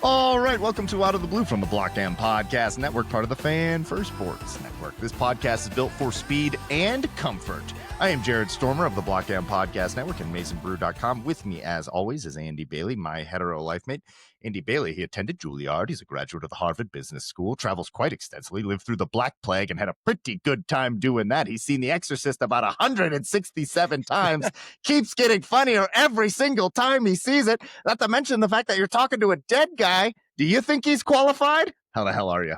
All right, welcome to Out of the Blue from the Block M Podcast Network, part of the Fan First Sports Network. This podcast is built for speed and comfort. I am Jared Stormer of the Block M Podcast Network and MasonBrew.com. With me, as always, is Andy Bailey, my hetero life mate. Andy Bailey, he attended Juilliard. He's a graduate of the Harvard Business School, travels quite extensively, lived through the Black Plague, and had a pretty good time doing that. He's seen The Exorcist about 167 times, keeps getting funnier every single time he sees it. Not to mention the fact that you're talking to a dead guy. Do you think he's qualified? How the hell are you?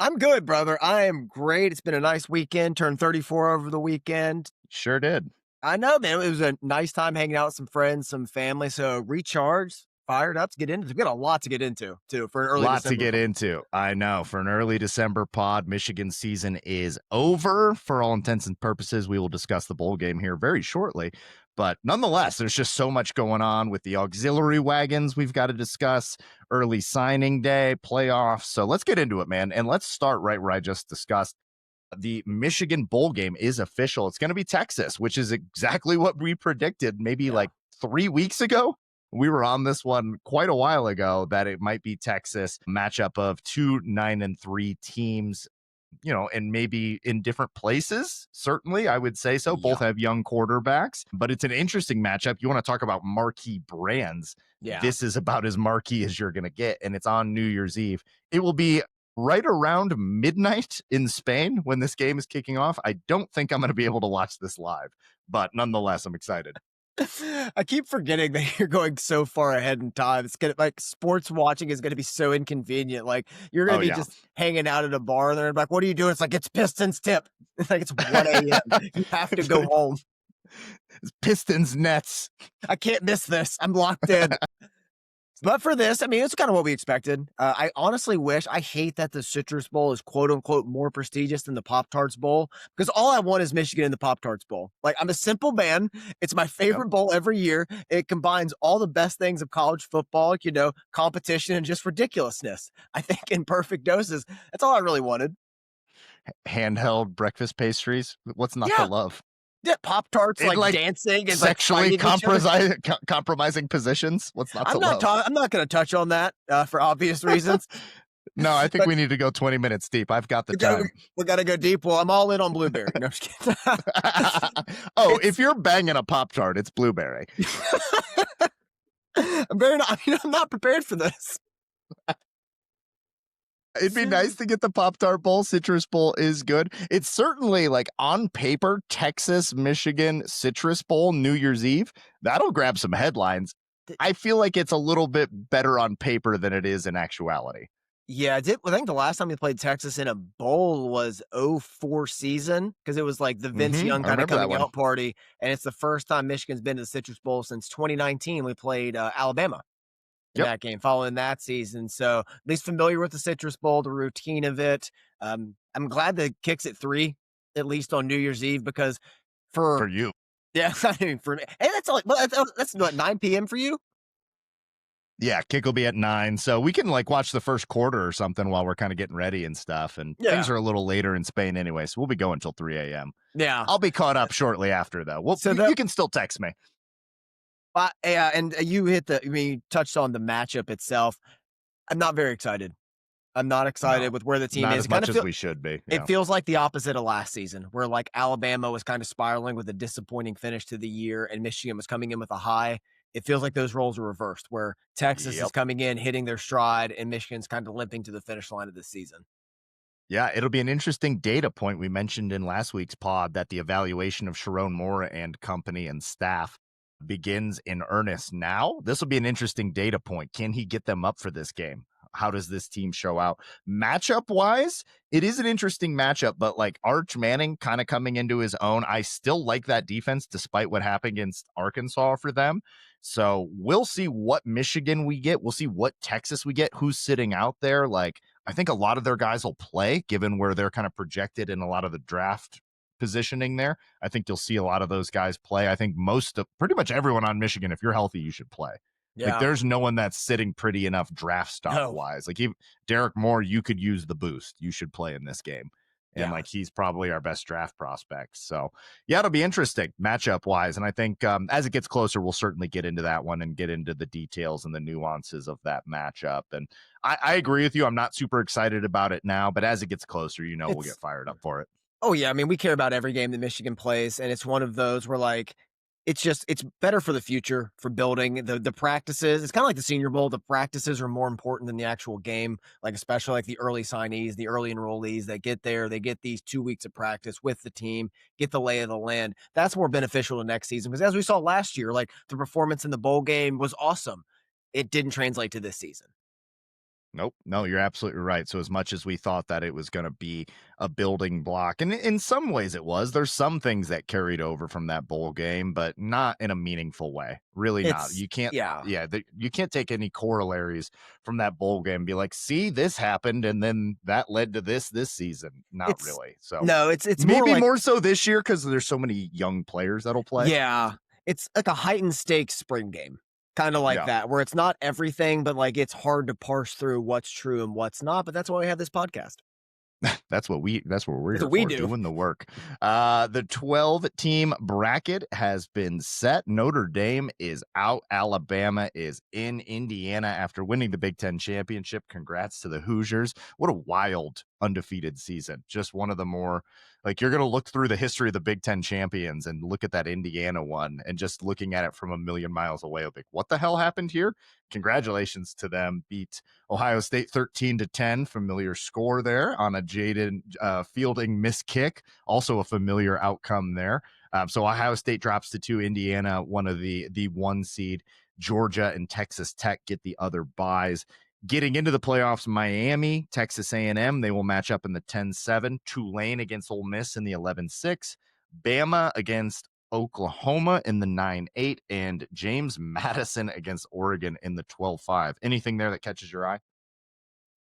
I'm good, brother. I am great. It's been a nice weekend. Turned 34 over the weekend. Sure did. I know, man. It was a nice time hanging out with some friends, some family. So recharged, fired up to get into. We've got a lot to get into, too, for an early lot December to get into. I know. For an early December pod, Michigan season is over. For all intents and purposes, we will discuss the bowl game here very shortly. But nonetheless, there's just so much going on with the auxiliary wagons we've got to discuss, early signing day, playoffs. So let's get into it, man. And let's start right where I just discussed. The Michigan bowl game is official. It's going to be Texas, which is exactly what we predicted maybe like 3 weeks ago. We were on this one quite a while ago that it might be Texas, matchup of 2 9-3 teams, you know, and maybe in different places. Certainly, I would say so. Both have young quarterbacks, but it's an interesting matchup. You want to talk about marquee brands. Yeah. This is about as marquee as you're going to get, and it's on New Year's Eve. It will be right around midnight in Spain when this game is kicking off. I don't think I'm going to be able to watch this live, but nonetheless, I'm excited. I keep forgetting that you're going so far ahead in time. It's gonna like sports watching is gonna be so inconvenient. Like you're gonna be just hanging out at a bar and they're like, "What are you doing?" It's like it's Pistons tip. It's like it's 1 a.m. You have to go home. It's Pistons Nets. I can't miss this. I'm locked in. But for this, I mean, it's kind of what we expected. I honestly wish, I hate that the Citrus Bowl is quote unquote more prestigious than the Pop-Tarts Bowl, because all I want is Michigan in the Pop-Tarts Bowl. Like, I'm a simple man. It's my favorite bowl every year. It combines all the best things of college football, you know, competition and just ridiculousness. I think in perfect doses. That's all I really wanted. Handheld breakfast pastries. What's not to love? Yeah, Pop-Tarts, like dancing and sexually compromising positions. What's not to love? I'm not going to touch on that for obvious reasons. No, I think we need to go 20 minutes deep. I've got the time. We got to go deep. Well, I'm all in on blueberry. No, I'm just kidding. If you're banging a Pop-Tart, it's blueberry. I'm not prepared for this. It'd be nice to get the Pop-Tart Bowl. Citrus Bowl is good. It's certainly, like, on paper, Texas, Michigan, Citrus Bowl, New Year's Eve. That'll grab some headlines. I feel like it's a little bit better on paper than it is in actuality. Yeah, I think the last time we played Texas in a bowl was 2004 season, because it was like the Vince Young kind of coming out party, and it's the first time Michigan's been to the Citrus Bowl since 2019. We played Alabama in that game following that season. So at least familiar with the Citrus Bowl, the routine of it. I'm glad that it kicks at 3, at least on New Year's Eve, because for you. Yeah, I mean, for me. And that's like, that's what, 9 p.m. for you? Yeah, kick will be at 9. So we can like watch the first quarter or something while we're kind of getting ready and stuff. And things are a little later in Spain anyway. So we'll be going till 3 a.m. Yeah. I'll be caught up shortly after, though. Well, you can still text me. And you touched on the matchup itself. I'm not very excited. I'm not excited with where the team not is. As much as we should be. Yeah. It feels like the opposite of last season, where like Alabama was kind of spiraling with a disappointing finish to the year, and Michigan was coming in with a high. It feels like those roles are reversed, where Texas is coming in, hitting their stride, and Michigan's kind of limping to the finish line of this season. Yeah, it'll be an interesting data point. We mentioned in last week's pod that the evaluation of Sherrone Moore and company and staff begins in earnest now. This will be an interesting data point. Can he get them up for this game? How does this team show out? Matchup wise, it is an interesting matchup, but like Arch Manning kind of coming into his own. I still like that defense despite what happened against Arkansas for them. So we'll see what Michigan we get. We'll see what Texas we get, who's sitting out there. Like, I think a lot of their guys will play given where they're kind of projected in a lot of the draft positioning there. I think you'll see a lot of those guys play. I think pretty much everyone on Michigan, if you're healthy, you should play. Yeah. Like, there's no one that's sitting pretty enough draft stock wise. Like, Derek Moore, you could use the boost. You should play in this game. And Yeah. like he's probably our best draft prospect. So yeah, it'll be interesting matchup wise. And I think as it gets closer, we'll certainly get into that one and get into the details and the nuances of that matchup. And I agree with you. I'm not super excited about it now, but as it gets closer, we'll get It's fired up for it. Oh, yeah, I mean, we care about every game that Michigan plays, and it's one of those where, like, it's better for the future, for building the practices. It's kinda like the Senior Bowl, the practices are more important than the actual game, like, especially, like, the early signees, the early enrollees that get there, they get these 2 weeks of practice with the team, get the lay of the land. That's more beneficial to next season because as we saw last year, like, the performance in the bowl game was awesome. It didn't translate to this season. Nope. No, you're absolutely right. So as much as we thought that it was going to be a building block, and in some ways it was, there's some things that carried over from that bowl game, but not in a meaningful way. Really not. It's You can't, yeah. yeah, you can't take any corollaries from that bowl game and be like, see, this happened, and then that led to this season. Not It's really. So no, it's more maybe like more so this year because there's so many young players that'll play. yeah, it's like a heightened stakes spring game, kinda like Yeah. that, where it's not everything, but, like, it's hard to parse through what's true and what's not, but that's why we have this podcast. That's what we're That's here what we for, do. doing the work. The 12 team bracket has been set. Notre Dame is out. Alabama is in. Indiana after winning the Big Ten championship. Congrats to the Hoosiers. What a wild undefeated season. Just one of the more like you're going to look through the history of the Big Ten champions and look at that Indiana one and just looking at it from a million miles away. Like, what the hell happened here? Congratulations to them. Beat Ohio State 13-10, familiar score there on a Jaden Fielding missed kick. Also a familiar outcome there. So Ohio State drops to 2. Indiana, one of the 1 seed. Georgia and Texas Tech get the other buys. Getting into the playoffs, Miami, Texas A&M, they will match up in the 10-7. Tulane against Ole Miss in the 11-6. Bama against Oklahoma in the 9-8, and James Madison against Oregon in the 12-5. Anything there that catches your eye?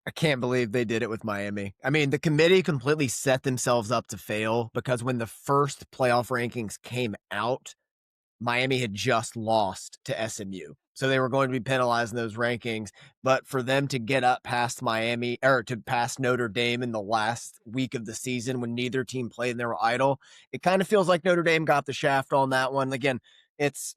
I can't believe they did it with Miami. I mean, the committee completely set themselves up to fail because when the first playoff rankings came out, Miami had just lost to SMU. So they were going to be penalized in those rankings. But for them to get up past Miami or to pass Notre Dame in the last week of the season when neither team played and they were idle, it kind of feels like Notre Dame got the shaft on that one. Again, it's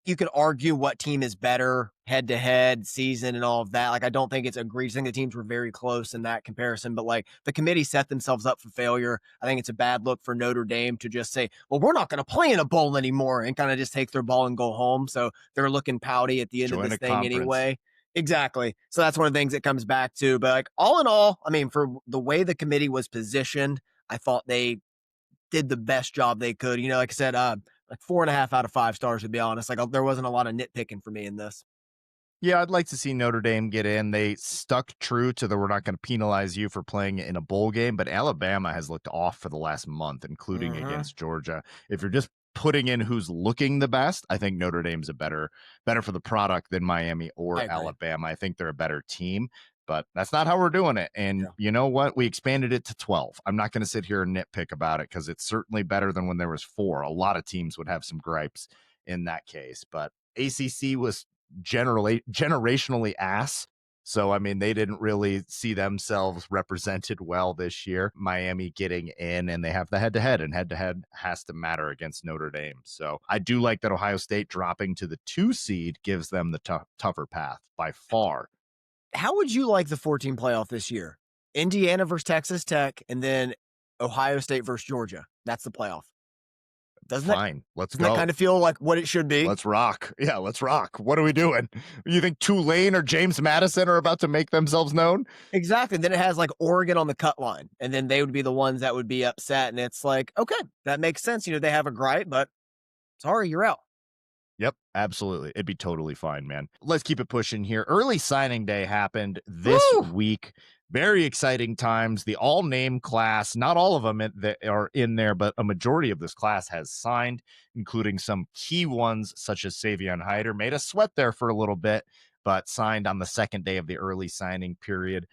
you could argue what team is better head to head season and all of that. Like, I don't think it's egregious. I think the teams were very close in that comparison, but like the committee set themselves up for failure. I think it's a bad look for Notre Dame to just say, well, we're not going to play in a bowl anymore and kind of just take their ball and go home. So they're looking pouty at the end of Join this a thing conference. anyway. Exactly. So that's one of the things it comes back to. But like all in all, I mean, for the way the committee was positioned, I thought they did the best job they could. Like I said, like 4.5 out of 5 stars, to be honest. Like there wasn't a lot of nitpicking for me in this. Yeah, I'd like to see Notre Dame get in. They stuck true to the we're not going to penalize you for playing in a bowl game, but Alabama has looked off for the last month, including Mm-hmm. against Georgia. If you're just putting in who's looking the best, I think Notre Dame's a better for the product than Miami I or agree. Alabama. I think they're a better team, but that's not how we're doing it. And Yeah. you know what? We expanded it to 12. I'm not going to sit here and nitpick about it because it's certainly better than when there was 4. A lot of teams would have some gripes in that case, but ACC was generationally ass. So I mean, they didn't really see themselves represented well this year. Miami getting in, and they have the head to head, and head to head has to matter against Notre Dame. So I do like that Ohio State dropping to the 2 seed gives them the tougher path by far. How would you like the 14 playoff this year? Indiana versus Texas Tech, and then Ohio State versus Georgia. That's the playoff. Doesn't that Fine, let's doesn't that go. kind of feel like what it should be? Let's rock. Yeah, let's rock. What are we doing? You think Tulane or James Madison are about to make themselves known? Exactly. Then it has like Oregon on the cut line, and then they would be the ones that would be upset. And it's like, okay, that makes sense. They have a gripe, but sorry, you're out. Yep, absolutely. It'd be totally fine, man. Let's keep it pushing here. Early signing day happened this Woo! week. Very exciting times. The all name class, not all of them that are in there, but a majority of this class has signed, including some key ones such as Savion Hyder. Made us sweat there for a little bit, but signed on the second day of the early signing period.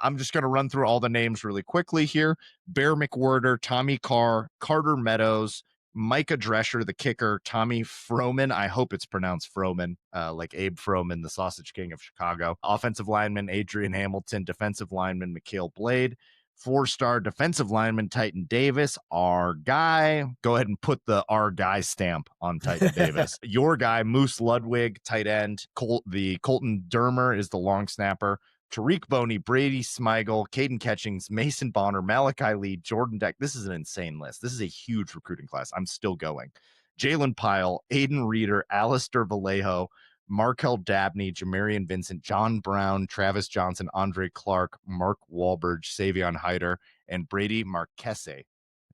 I'm just going to run through all the names really quickly here. Bear McWhirter, Tommy Carr, Carter Meadows, Micah Drescher, the kicker, Tommy Froman. I hope it's pronounced Froman, like Abe Froman, the Sausage King of Chicago. Offensive lineman, Adrian Hamilton. Defensive lineman, Mikhail Blade. 4-star defensive lineman Titan Davis, our guy. Go ahead and put the our guy stamp on Titan Davis. Your guy, Moose Ludwig, tight end. The Colton Dermer is the long snapper. Tariq Boney, Brady Smigel, Caden Catchings, Mason Bonner, Malachi Lee, Jordan Deck. This is an insane list. This is a huge recruiting class. I'm still going. Jalen Pyle, Aiden Reeder, Alistair Vallejo, Markel Dabney, Jamarian Vincent, John Brown, Travis Johnson, Andre Clark, Mark Wahlberg, Savion Hyder, and Brady Marquese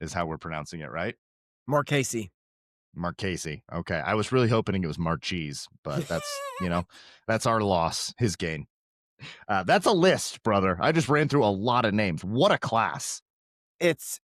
is how we're pronouncing it, right? Marquese. Marquese. Okay. I was really hoping it was Marchese, but that's, that's our loss, his gain. That's a list, brother. I just ran through a lot of names. What a class. It's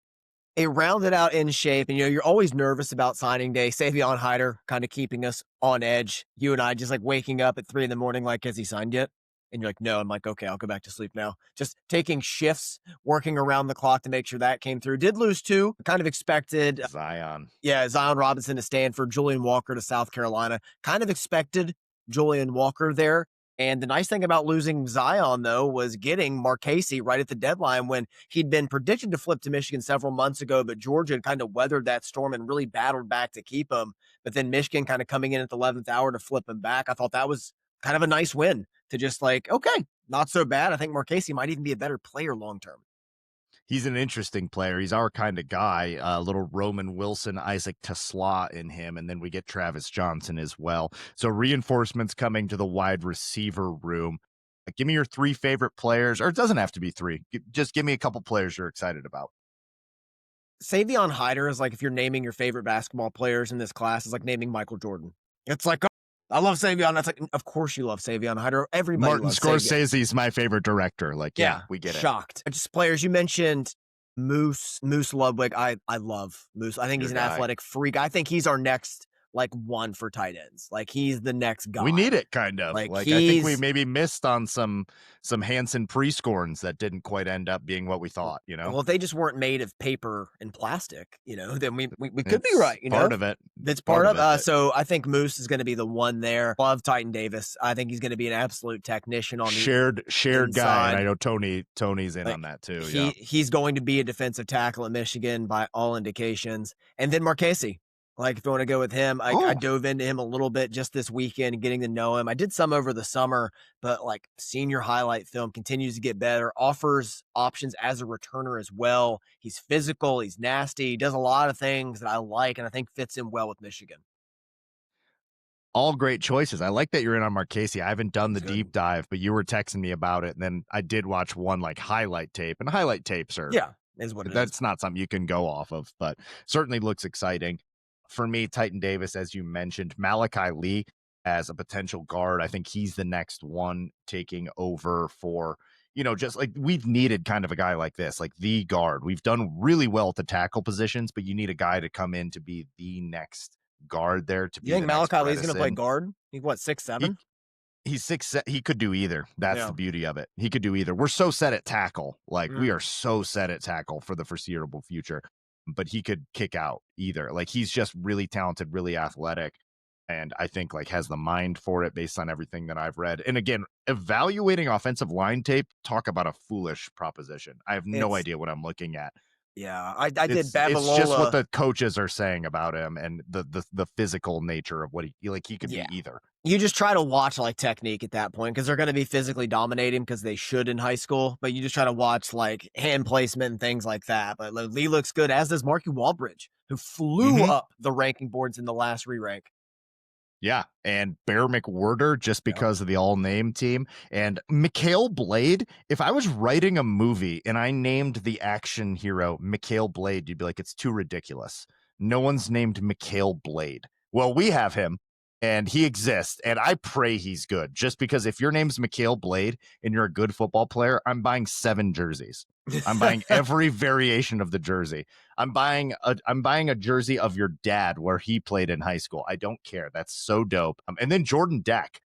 a rounded out in shape, and you're always nervous about signing day. Savion Hyder kind of keeping us on edge. You and I just like waking up at 3 in the morning, like, has he signed yet? And you're like, no. I'm like, okay, I'll go back to sleep now. Just taking shifts, working around the clock to make sure that came through. Did lose two, kind of expected. Zion. Yeah, Zion Robinson to Stanford, Julian Walker to South Carolina. Kind of expected Julian Walker there. And the nice thing about losing Zion, though, was getting Marquese right at the deadline when he'd been predicted to flip to Michigan several months ago, but Georgia had kind of weathered that storm and really battled back to keep him. But then Michigan kind of coming in at the 11th hour to flip him back. I thought that was kind of a nice win to just like, okay, not so bad. I think Marquese might even be a better player long term. He's an interesting player. He's our kind of guy. Little Roman Wilson, Isaac Tesla in him, and then we get Travis Johnson as well. So reinforcements coming to the wide receiver room. Give me your 3 favorite players, or it doesn't have to be 3. Just give me a couple players you're excited about. Savion Hyder is like if you're naming your favorite basketball players in this class, is like naming Michael Jordan. It's like, oh, I love Savion. That's like, of course you love Savion Hyder. Everybody Martin loves Scorsese's my favorite director. Like, yeah, we get shocked. Just players you mentioned, Moose Ludwig. I love Moose. I think he's an athletic freak. I think he's our next like one for tight ends. Like he's the next guy. We need it kind of. Like I think we maybe missed on some Hanson pre-scorns that didn't quite end up being what we thought, Well, if they just weren't made of paper and plastic, then we could be right, part of it. It's part of it. So I think Moose is going to be the one there. Love Titan Davis. I think he's going to be an absolute technician on the shared inside guy, and I know Tony's in on that too. He's going to be a defensive tackle at Michigan by all indications. And then Marquese. Like, if you want to go with him, I dove into him a little bit just this weekend, getting to know him. I did some over the summer, but like senior highlight film continues to get better, offers options as a returner as well. He's physical, he's nasty, he does a lot of things that I like, and I think fits in well with Michigan. All great choices. I like that you're in on Marquese. I haven't done the deep dive, but you were texting me about it, and then I did watch one like highlight tape, and highlight tapes are that's not something you can go off of, but certainly looks exciting. For me, Titan Davis, as you mentioned, Malachi Lee as a potential guard. I think he's the next one taking over for, just like we've needed kind of a guy like this, like the guard. We've done really well at the tackle positions, but you need a guy to come in to be the next guard there. To be you think Malachi Lee's going to play guard? He's what, 6'7"? He's 6'7". He could do either. That's the beauty of it. He could do either. We're so set at tackle. Like we are so set at tackle for the foreseeable future. But he could kick out either. Like he's just really talented, really athletic, and I think like has the mind for it based on everything that I've read. And again, evaluating offensive line tape, talk about a foolish proposition. I have no idea what I'm looking at. Yeah, I did Babalola. It's just what the coaches are saying about him and the physical nature of what he could be either. You just try to watch like technique at that point because they're going to be physically dominating because they should in high school. But you just try to watch like hand placement and things like that. But Lee looks good, as does Marky Walbridge, who flew up the ranking boards in the last re-rank. Yeah, and Bear McWhirter just because of the all-name team. And Mikhail Blade, if I was writing a movie and I named the action hero Mikhail Blade, you'd be like, it's too ridiculous. No one's named Mikhail Blade. Well, we have him, and he exists, and I pray he's good. Just because if your name's Mikhail Blade and you're a good football player, I'm buying 7 jerseys. I'm buying every variation of the jersey. I'm buying a jersey of your dad where he played in high school. I don't care. That's so dope. And then Jordan Deck.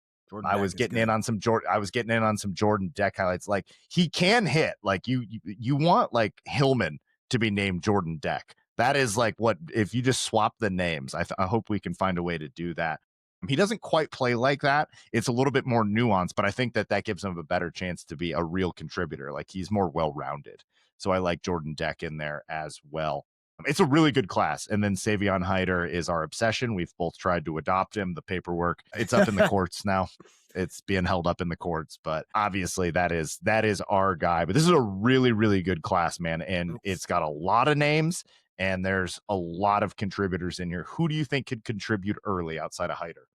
I was getting in on some Jordan Deck highlights. Like he can hit. Like you want like Hillman to be named Jordan Deck. That is like what if you just swap the names. I hope we can find a way to do that. He doesn't quite play like that. It's a little bit more nuanced, but I think that gives him a better chance to be a real contributor. Like he's more well-rounded. So I like Jordan Deck in there as well. It's a really good class. And then Savion Hyder is our obsession. We've both tried to adopt him. The paperwork, it's up in the courts now. It's being held up in the courts, but obviously that is our guy. But this is a really, really good class, man. And it's got a lot of names and there's a lot of contributors in here. Who do you think could contribute early outside of Hyder?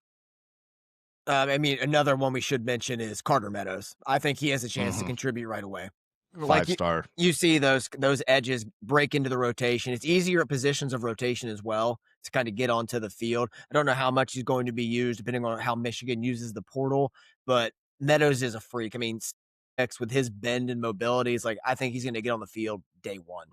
I mean, another one we should mention is Carter Meadows. I think he has a chance to Mm-hmm. contribute right away. Like 5-star. you see those edges break into the rotation. It's easier at positions of rotation as well to kind of get onto the field. I don't know how much he's going to be used depending on how Michigan uses the portal, but Meadows is a freak. I mean, X with his bend and mobility is like I think he's going to get on the field day one.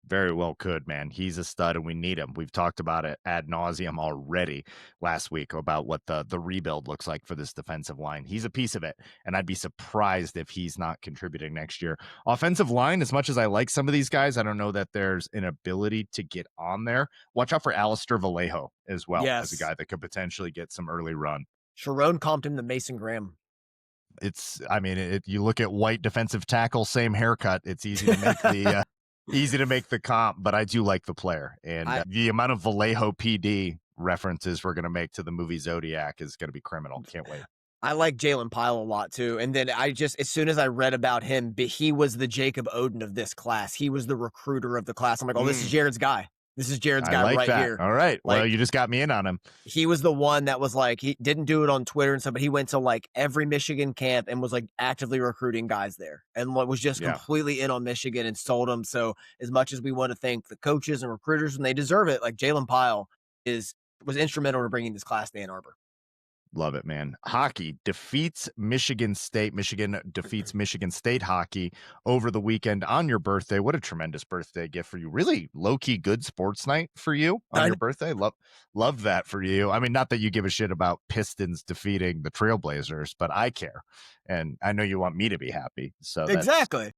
Very well could, man. He's a stud and we need him. We've talked about it ad nauseum already last week about what the rebuild looks like for this defensive line. He's a piece of it, and I'd be surprised if he's not contributing next year. Offensive line, as much as I like some of these guys, I don't know that there's an ability to get on there. Watch out for Alistair Vallejo as well as a Yes. guy that could potentially get some early run. Sherrone comped him to Mason Graham. I mean, you look at white defensive tackle, same haircut. It's easy to make the comp, but I do like the player, and the amount of Vallejo PD references we're going to make to the movie Zodiac is going to be criminal. Can't wait. I like Jalen Pyle a lot too. And then as soon as I read about him, he was the Jacob Oden of this class. He was the recruiter of the class. I'm like, oh, this is Jared's guy. This is Jared's guy like right that. here. All right. Like, well, you just got me in on him. He was the one that was like, he didn't do it on Twitter and stuff, but he went to like every Michigan camp and was like actively recruiting guys there and was just completely in on Michigan and sold them. So as much as we want to thank the coaches and recruiters and they deserve it, like Jalen Pyle was instrumental in bringing this class to Ann Arbor. Love it, man. Hockey defeats Michigan State. Michigan defeats Michigan State hockey over the weekend on your birthday. What a tremendous birthday gift for you. Really low-key good sports night for you on your birthday. Love that for you. I mean, not that you give a shit about Pistons defeating the Trailblazers, but I care. And I know you want me to be happy. So exactly.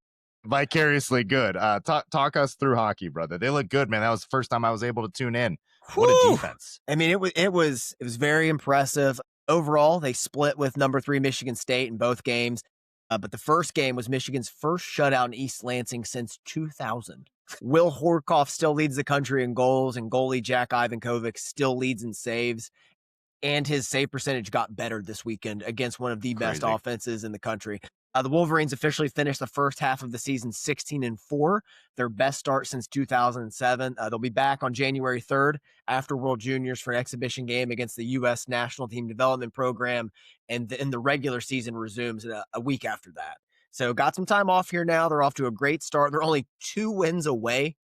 Vicariously good. Talk us through hockey, brother. They look good, man. That was the first time I was able to tune in. What a defense. I mean, it was very impressive. Overall, they split with number 3 Michigan State in both games. But the first game was Michigan's first shutout in East Lansing since 2000. Will Horkoff still leads the country in goals, and goalie Jack Ivankovic still leads in saves. And his save percentage got better this weekend against one of the best offenses in the country. The Wolverines officially finished the first half of the season 16-4, their best start since 2007. They'll be back on January 3rd after World Juniors for an exhibition game against the U.S. National Team Development Program, and then the regular season resumes a week after that. So got some time off here now. They're off to a great start. They're only 2 wins away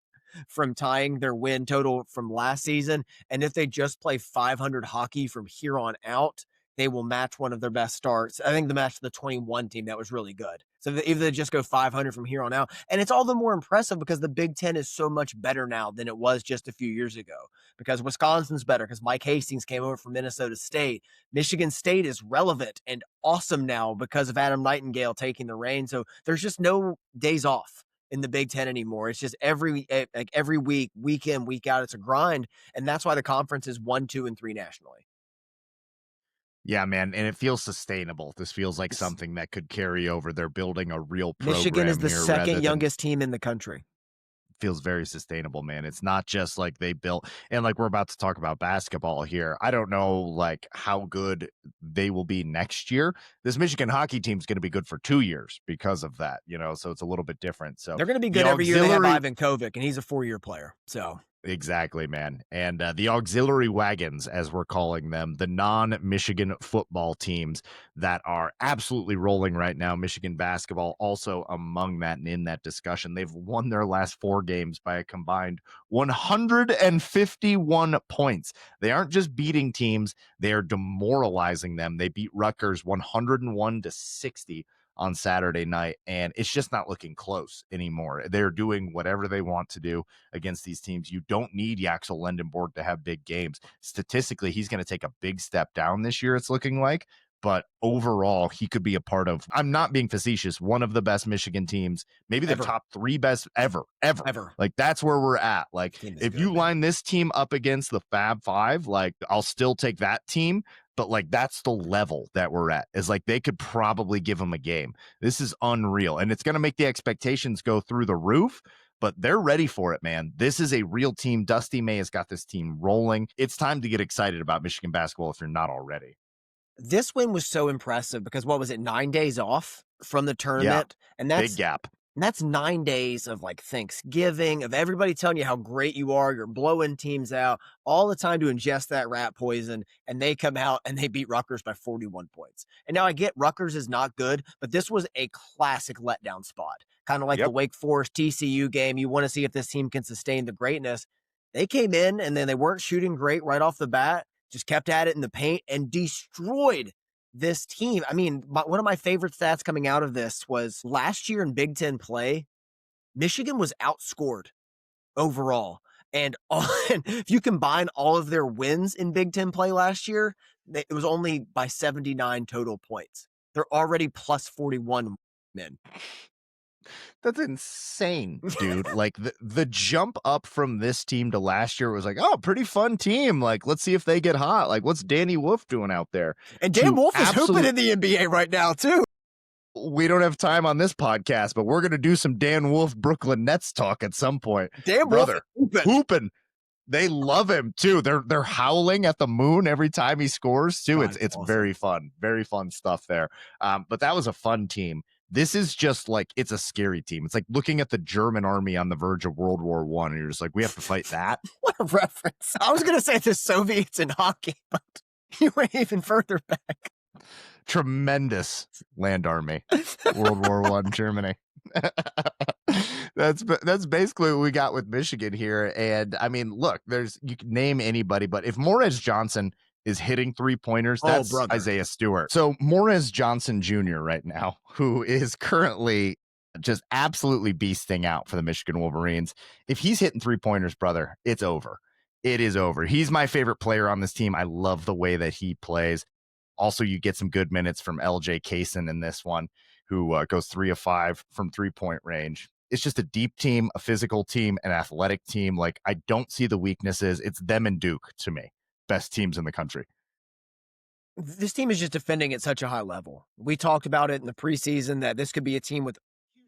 from tying their win total from last season. And if they just play 500 hockey from here on out, they will match one of their best starts. I think the match to the 21 team that was really good. So if they just go 500 from here on out, and it's all the more impressive because the Big Ten is so much better now than it was just a few years ago. Because Wisconsin's better, because Mike Hastings came over from Minnesota State. Michigan State is relevant and awesome now because of Adam Nightingale taking the reins. So there's just no days off in the Big Ten anymore. It's just every week, week in, week out, it's a grind. And that's why the conference is 1, 2, and 3 nationally. Yeah, man, and it feels sustainable. This feels like something that could carry over. They're building a real program. Michigan is the second youngest team in the country. Feels very sustainable, man. It's not just like they built, and like we're about to talk about basketball here. I don't know like how good they will be next year. This Michigan hockey team is going to be good for 2 years because of that, so it's a little bit different. So they're going to be good every year. They have Ivan Kovic, and he's a 4-year player. So exactly, man. And the auxiliary wagons, as we're calling them, the non-Michigan football teams that are absolutely rolling right now. Michigan basketball also among that and in that discussion. They've won their last 4 games by a combined 151 points. They aren't just beating teams, they are demoralizing them. They beat Rutgers 101-60 on Saturday night, and it's just not looking close anymore. They're doing whatever they want to do against these teams. You don't need Yaxel Lendenborg to have big games. Statistically, he's going to take a big step down this year, it's looking like, but overall, he could be a part of, I'm not being facetious, one of the best Michigan teams, maybe the top 3 best ever. Like, that's where we're at. Like, if you line this team up against the Fab Five, like, I'll still take that team. but like that's the level that we're at. Is like they could probably give them a game. This is unreal, and it's going to make the expectations go through the roof. But they're ready for it, man. This is a real team. Dusty May has got this team rolling. It's time to get excited about Michigan basketball if you're not already. This win was so impressive because what was it, 9 days off from the Yeah, tournament? And big that's gap. and that's 9 days of, like, Thanksgiving, of everybody telling you how great you are, you're blowing teams out, all the time to ingest that rat poison, and they come out and they beat Rutgers by 41 points. And now I get Rutgers is not good, but this was a classic letdown spot, kinda like the Yep. Wake Forest TCU game. You wanna see if this team can sustain the greatness. They came in, and then they weren't shooting great right off the bat, just kept at it in the paint and destroyed this team. I mean, one of my favorite stats coming out of this was last year in Big Ten play, Michigan was outscored overall. And, and if you combine all of their wins in Big Ten play last year, it was only by 79 total points. They're already plus 41 men. That's insane, dude. Like the jump up from this team to last year was like, oh, pretty fun team. Like, let's see if they get hot. Like, what's Danny Wolf doing out there? And Dan Wolf is hooping in the NBA right now, too. We don't have time on this podcast, but we're going to do some Dan Wolf Brooklyn Nets talk at some point. Dan Brother, Wolf hooping. They love him too. They're howling at the moon every time he scores too. God, It's awesome. very fun stuff there. But that was a fun team. This is just like it's a scary team. It's like looking at the German army on the verge of World War One, and you're just like, we have to fight that. What a reference! I was gonna say the Soviets in hockey, but you went even further back. Tremendous land army, World War One, Germany. That's basically what we got with Michigan here. And I mean, look, you can name anybody, but if Morez Johnson is hitting 3-pointers, that's Isaiah Stewart. So Morez Johnson Jr. right now, who is currently just absolutely beasting out for the Michigan Wolverines. If he's hitting 3-pointers, brother, it's over. It is over. He's my favorite player on this team. I love the way that he plays. Also, you get some good minutes from LJ Kaysen in this one, who goes 3 of 5 from 3-point range. It's just a deep team, a physical team, an athletic team. Like, I don't see the weaknesses. It's them and Duke to me. Best teams in the country. This team is just defending at such a high level. We talked about it in the preseason that this could be a team with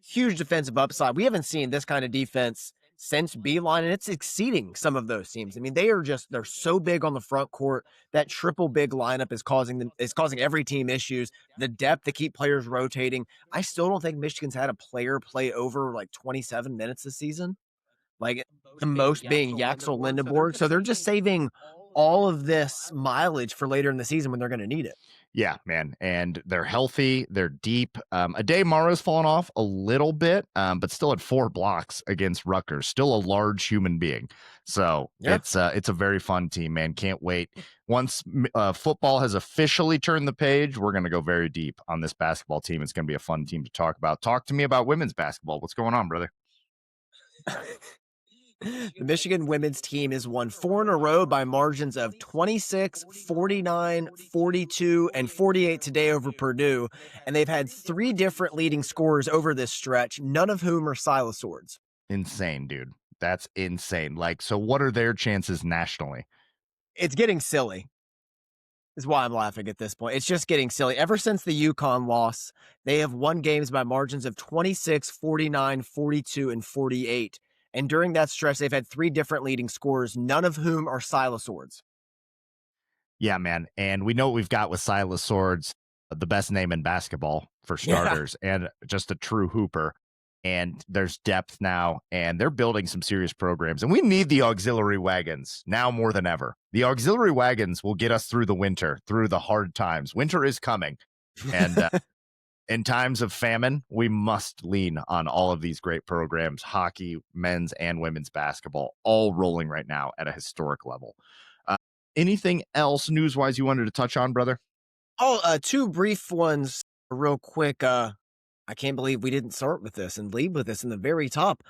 huge defensive upside. We haven't seen this kind of defense since Beeline, and it's exceeding some of those teams. I mean, they're so big on the front court. That triple big lineup is causing every team issues. The depth to keep players rotating. I still don't think Michigan's had a player play over like 27 minutes this season. Like the most being Yaxel Lindenborg. So they're just saving all of this mileage for later in the season when they're going to need it. Yeah, man. And they're healthy. They're deep. Ade Mara's fallen off a little bit, but still had 4 blocks against Rutgers. Still a large human being. So yeah. It's a very fun team, man. Can't wait. Once football has officially turned the page, we're going to go very deep on this basketball team. It's going to be a fun team to talk about. Talk to me about women's basketball. What's going on, brother? The Michigan women's team has won 4 in a row by margins of 26, 49, 42, and 48 today over Purdue. And they've had 3 different leading scorers over this stretch, none of whom are Silas Swords. Insane, dude. That's insane. Like, so what are their chances nationally? It's getting silly. Is why I'm laughing at this point. It's just getting silly. Ever since the UConn loss, they have won games by margins of 26, 49, 42, and 48. And during that stretch, they've had 3 different leading scorers, none of whom are Silas Swords. Yeah, man. And we know what we've got with Silas Swords, the best name in basketball for starters, and just a true hooper. And there's depth now, and they're building some serious programs. And we need the auxiliary wagons now more than ever. The auxiliary wagons will get us through the winter, through the hard times. Winter is coming. And in times of famine, we must lean on all of these great programs, hockey, men's and women's basketball, all rolling right now at a historic level. Anything else news-wise you wanted to touch on, brother? Oh, 2 brief ones real quick. I can't believe we didn't start with this and lead with this in the very top.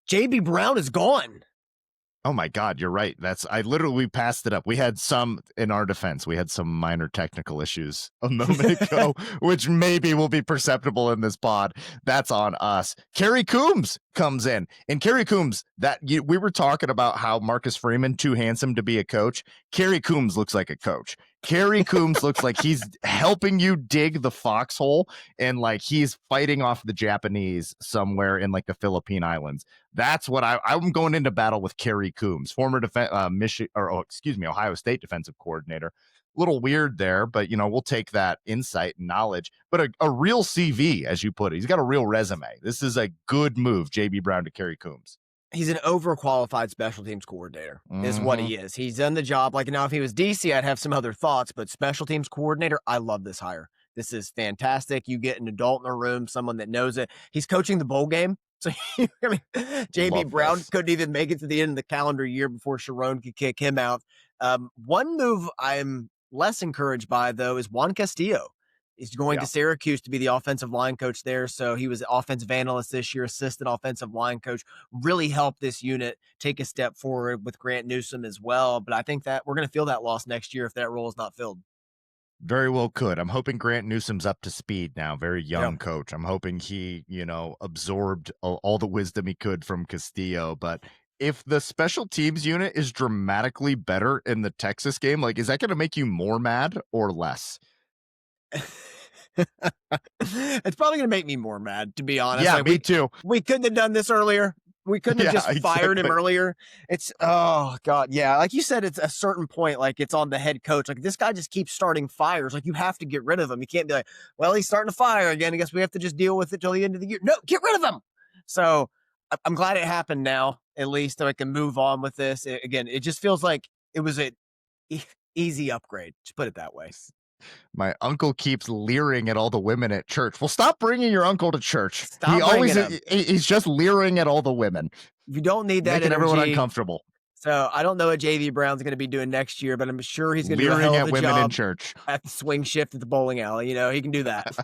JB Brown is gone. Oh my God, you're right. I literally passed it up. We had some, in our defense, we had some minor technical issues a moment ago, which maybe will be perceptible in this pod. That's on us. Kerry Coombs comes in. And Kerry Coombs, we were talking about how Marcus Freeman, too handsome to be a coach. Kerry Coombs looks like a coach. Kerry Coombs looks like he's helping you dig the foxhole, and like he's fighting off the Japanese somewhere in like the Philippine Islands. That's what I'm going into battle with. Kerry Coombs, former Ohio State defensive coordinator. Little weird there, but we'll take that insight and knowledge. But a real CV, as you put it, he's got a real resume. This is a good move, JB Brown to Kerry Coombs. He's an overqualified special teams coordinator, is what Mm-hmm. he is. He's done the job. Like, now, if he was DC, I'd have some other thoughts, but special teams coordinator, I love this hire. This is fantastic. You get an adult in the room, someone that knows it. He's coaching the bowl game. So, I mean, JB Love Brown this. couldn't even make it to the end of the calendar year before Sherrone could kick him out. One move I'm less encouraged by, though, is Juan Castillo. He's going to Syracuse to be the offensive line coach there. So he was offensive analyst this year, assistant offensive line coach, really helped this unit take a step forward with Grant Newsome as well. But I think that we're going to feel that loss next year if that role is not filled. Very well could. I'm hoping Grant Newsome's up to speed now. Very young Yeah. coach. I'm hoping he, absorbed all the wisdom he could from Castillo. But if the special teams unit is dramatically better in the Texas game, like, is that going to make you more mad or less? It's probably going to make me more mad, to be honest. Yeah, like, me too. We couldn't have done this earlier. We couldn't have just fired him earlier. It's, oh God. Yeah. Like you said, it's a certain point. Like, it's on the head coach. Like, this guy just keeps starting fires. Like, you have to get rid of him. You can't be like, well, he's starting to fire again. I guess we have to just deal with it till the end of the year. No, get rid of him. So I'm glad it happened now, at least, so I can move on with this. Again, it just feels like it was an easy upgrade. Just put it that way. My uncle keeps leering at all the women at church. Well, stop bringing your uncle to church. Stop He's just leering at all to women. You don't need that making energy. Everyone uncomfortable. So I don't know what JV Brown's going to be doing next year, but I'm sure he's going to do a leering hell at of a women job in church at the swing shift at the bowling alley. He can do that.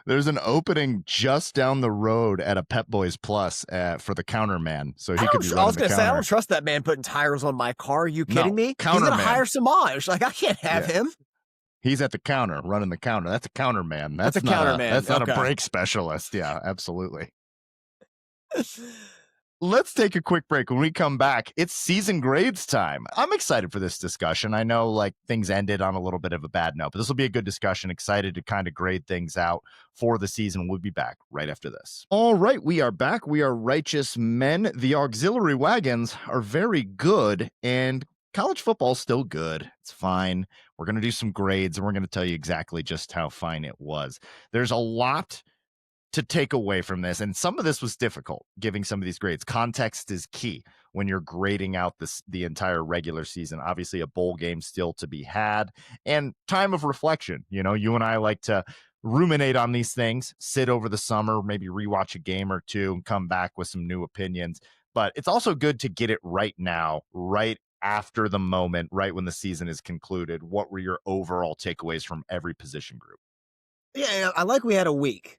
There's an opening just down the road at a Pep Boys Plus for the counterman, so he could be running I was going to to say, I don't trust that man putting tires on my car. Are you kidding me? He's going to hire Samaj. Like, I can't have him. He's at the counter, running the counter. That's a counterman. That's a counterman. That's not a brake specialist. Yeah, absolutely. Let's take a quick break. When we come back, it's season grades time. I'm excited for this discussion. I know like things ended on a little bit of a bad note, but this will be a good discussion. Excited to kind of grade things out for the season. We'll be back right after this. All right, we are back. We are righteous men. The auxiliary wagons are very good, and college football's still good. It's fine. We're going to do some grades, and we're going to tell you exactly just how fine it was. There's a lot to take away from this, and some of this was difficult giving some of these grades. Context is key when you're grading out the entire regular season. Obviously a bowl game still to be had, and time of reflection. You and I like to ruminate on these things, sit over the summer, maybe rewatch a game or two and come back with some new opinions. But it's also good to get it right now, right after the moment, right when the season is concluded. What were your overall takeaways from every position group? Yeah, I like we had a week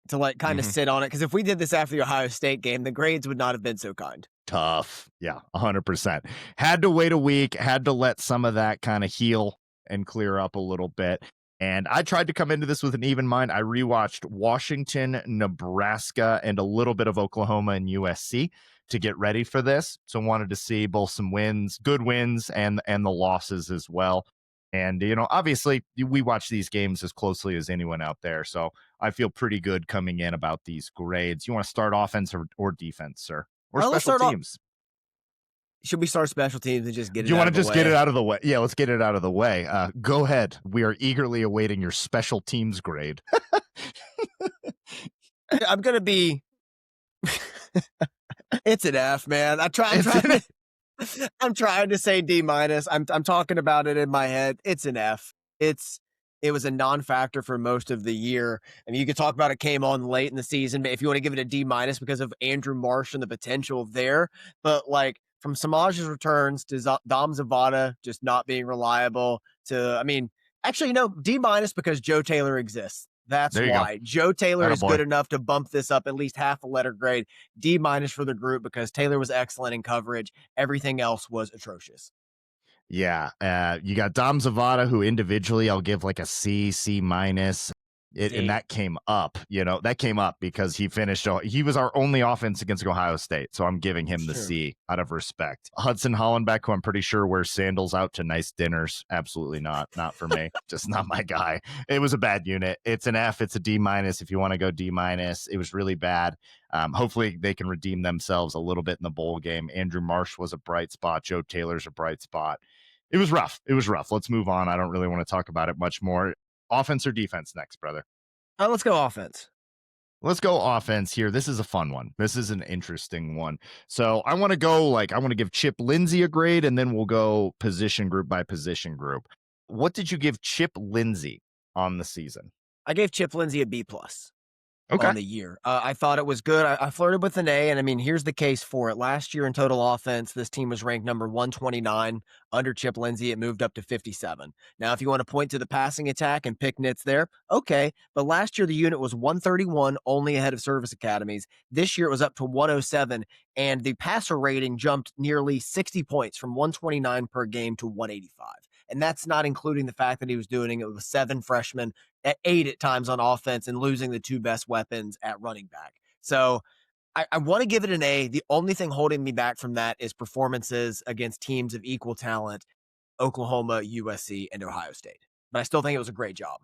to like kind of sit on it, because if we did this after the Ohio State game, the grades would not have been so kind. Tough. Yeah, 100%. Had to wait a week, had to let some of that kind of heal and clear up a little bit. And I tried to come into this with an even mind. I rewatched Washington, Nebraska, and a little bit of Oklahoma and USC to get ready for this. So wanted to see both some wins, good wins, and the losses as well. And, obviously we watch these games as closely as anyone out there. So I feel pretty good coming in about these grades. You want to start offense or defense, sir? Or special teams? Should we start special teams and just get it out of the way? Do you want to just get it out of the way? Yeah, let's get it out of the way. Go ahead. We are eagerly awaiting your special teams grade. I'm going to be... It's an F, man. I'm trying to say D-. I'm talking about it in my head. It's an F. It was a non-factor for most of the year. I mean, you could talk about it came on late in the season, but if you want to give it a D- because of Andrew Marsh and the potential there, but like from Samaj's returns to Dom Zavada just not being reliable to, I mean, actually, D- because Joe Taylor exists. That's why. Joe Taylor is good enough to bump this up at least half a letter grade. D- for the group because Taylor was excellent in coverage. Everything else was atrocious. Yeah. You got Dom Zavada, who individually I'll give like a C-. And D. that came up, that came up because he was our only offense against Ohio State. So I'm giving That's him the true. C out of respect. Hudson Hollenbeck, who I'm pretty sure wears sandals out to nice dinners. Absolutely not. Not for me. Just not my guy. It was a bad unit. It's an F. It's a D minus. If you want to go D minus, it was really bad. Hopefully they can redeem themselves a little bit in the bowl game. Andrew Marsh was a bright spot. Joe Taylor's a bright spot. It was rough. It was rough. Let's move on. I don't really want to talk about it much more. Offense or defense next, brother? Let's go offense. Let's go offense here. This is a fun one. This is an interesting one. So I want to give Chip Lindsey a grade, and then we'll go position group by position group. What did you give Chip Lindsey on the season? I gave Chip Lindsey a B plus Okay. on the year. I thought it was good. I flirted with an A, and I mean, here's the case for it. Last year in total offense, this team was ranked number 129. Under Chip Lindsey, it moved up to 57. Now, if you want to point to the passing attack and pick nits there, okay. But last year, the unit was 131, only ahead of service academies. This year, it was up to 107, and the passer rating jumped nearly 60 points from 129 per game to 185. And that's not including the fact that he was doing it with 7 freshmen, at 8 at times on offense, and losing the 2 best weapons at running back. So I want to give it an A. The only thing holding me back from that is performances against teams of equal talent, Oklahoma, USC, and Ohio State. But I still think it was a great job.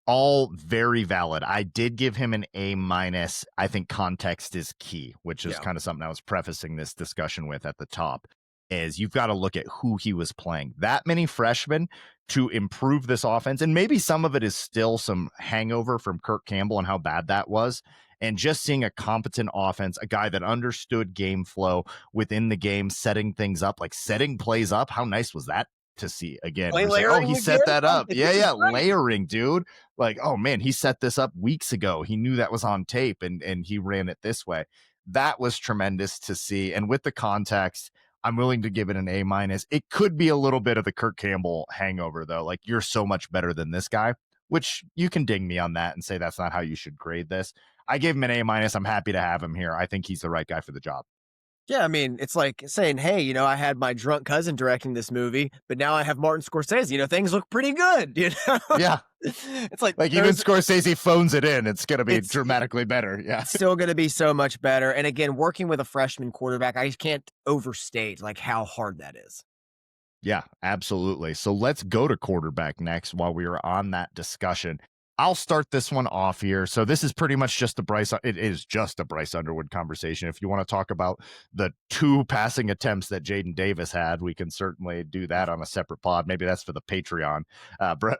All very valid. I did give him an A minus. I think context is key, which is Yeah. kind of something I was prefacing this discussion with at the top. Is you've got to look at who he was playing. That many freshmen to improve this offense, and maybe some of it is still some hangover from Kirk Campbell and how bad that was. And just seeing a competent offense, a guy that understood game flow within the game, setting things up, like setting plays up. How nice was that to see again? Play We're like, oh, layering he again? set that Oh, up. this Yeah, is yeah, great. layering, dude. Like, oh man, he set this up weeks ago. He knew that was on tape, and he ran it this way. That was tremendous to see. And with the context, I'm willing to give it an A minus. It could be a little bit of the Kirk Campbell hangover, though. Like, you're so much better than this guy, which you can ding me on that and say that's not how you should grade this. I gave him an A minus. I'm happy to have him here. I think he's the right guy for the job. Yeah, I mean, it's like saying, hey, I had my drunk cousin directing this movie, but now I have Martin Scorsese. Things look pretty good. Yeah. It's like Like, even Scorsese phones it in. It's going to be it's dramatically better. Yeah. it's still going to be so much better. And again, working with a freshman quarterback, I just can't overstate like how hard that is. Yeah, absolutely. So let's go to quarterback next while we are on that discussion. I'll start this one off here. So this is pretty much just it is just a Bryce Underwood conversation. If you want to talk about the 2 passing attempts that Jaden Davis had, we can certainly do that on a separate pod. Maybe that's for the Patreon.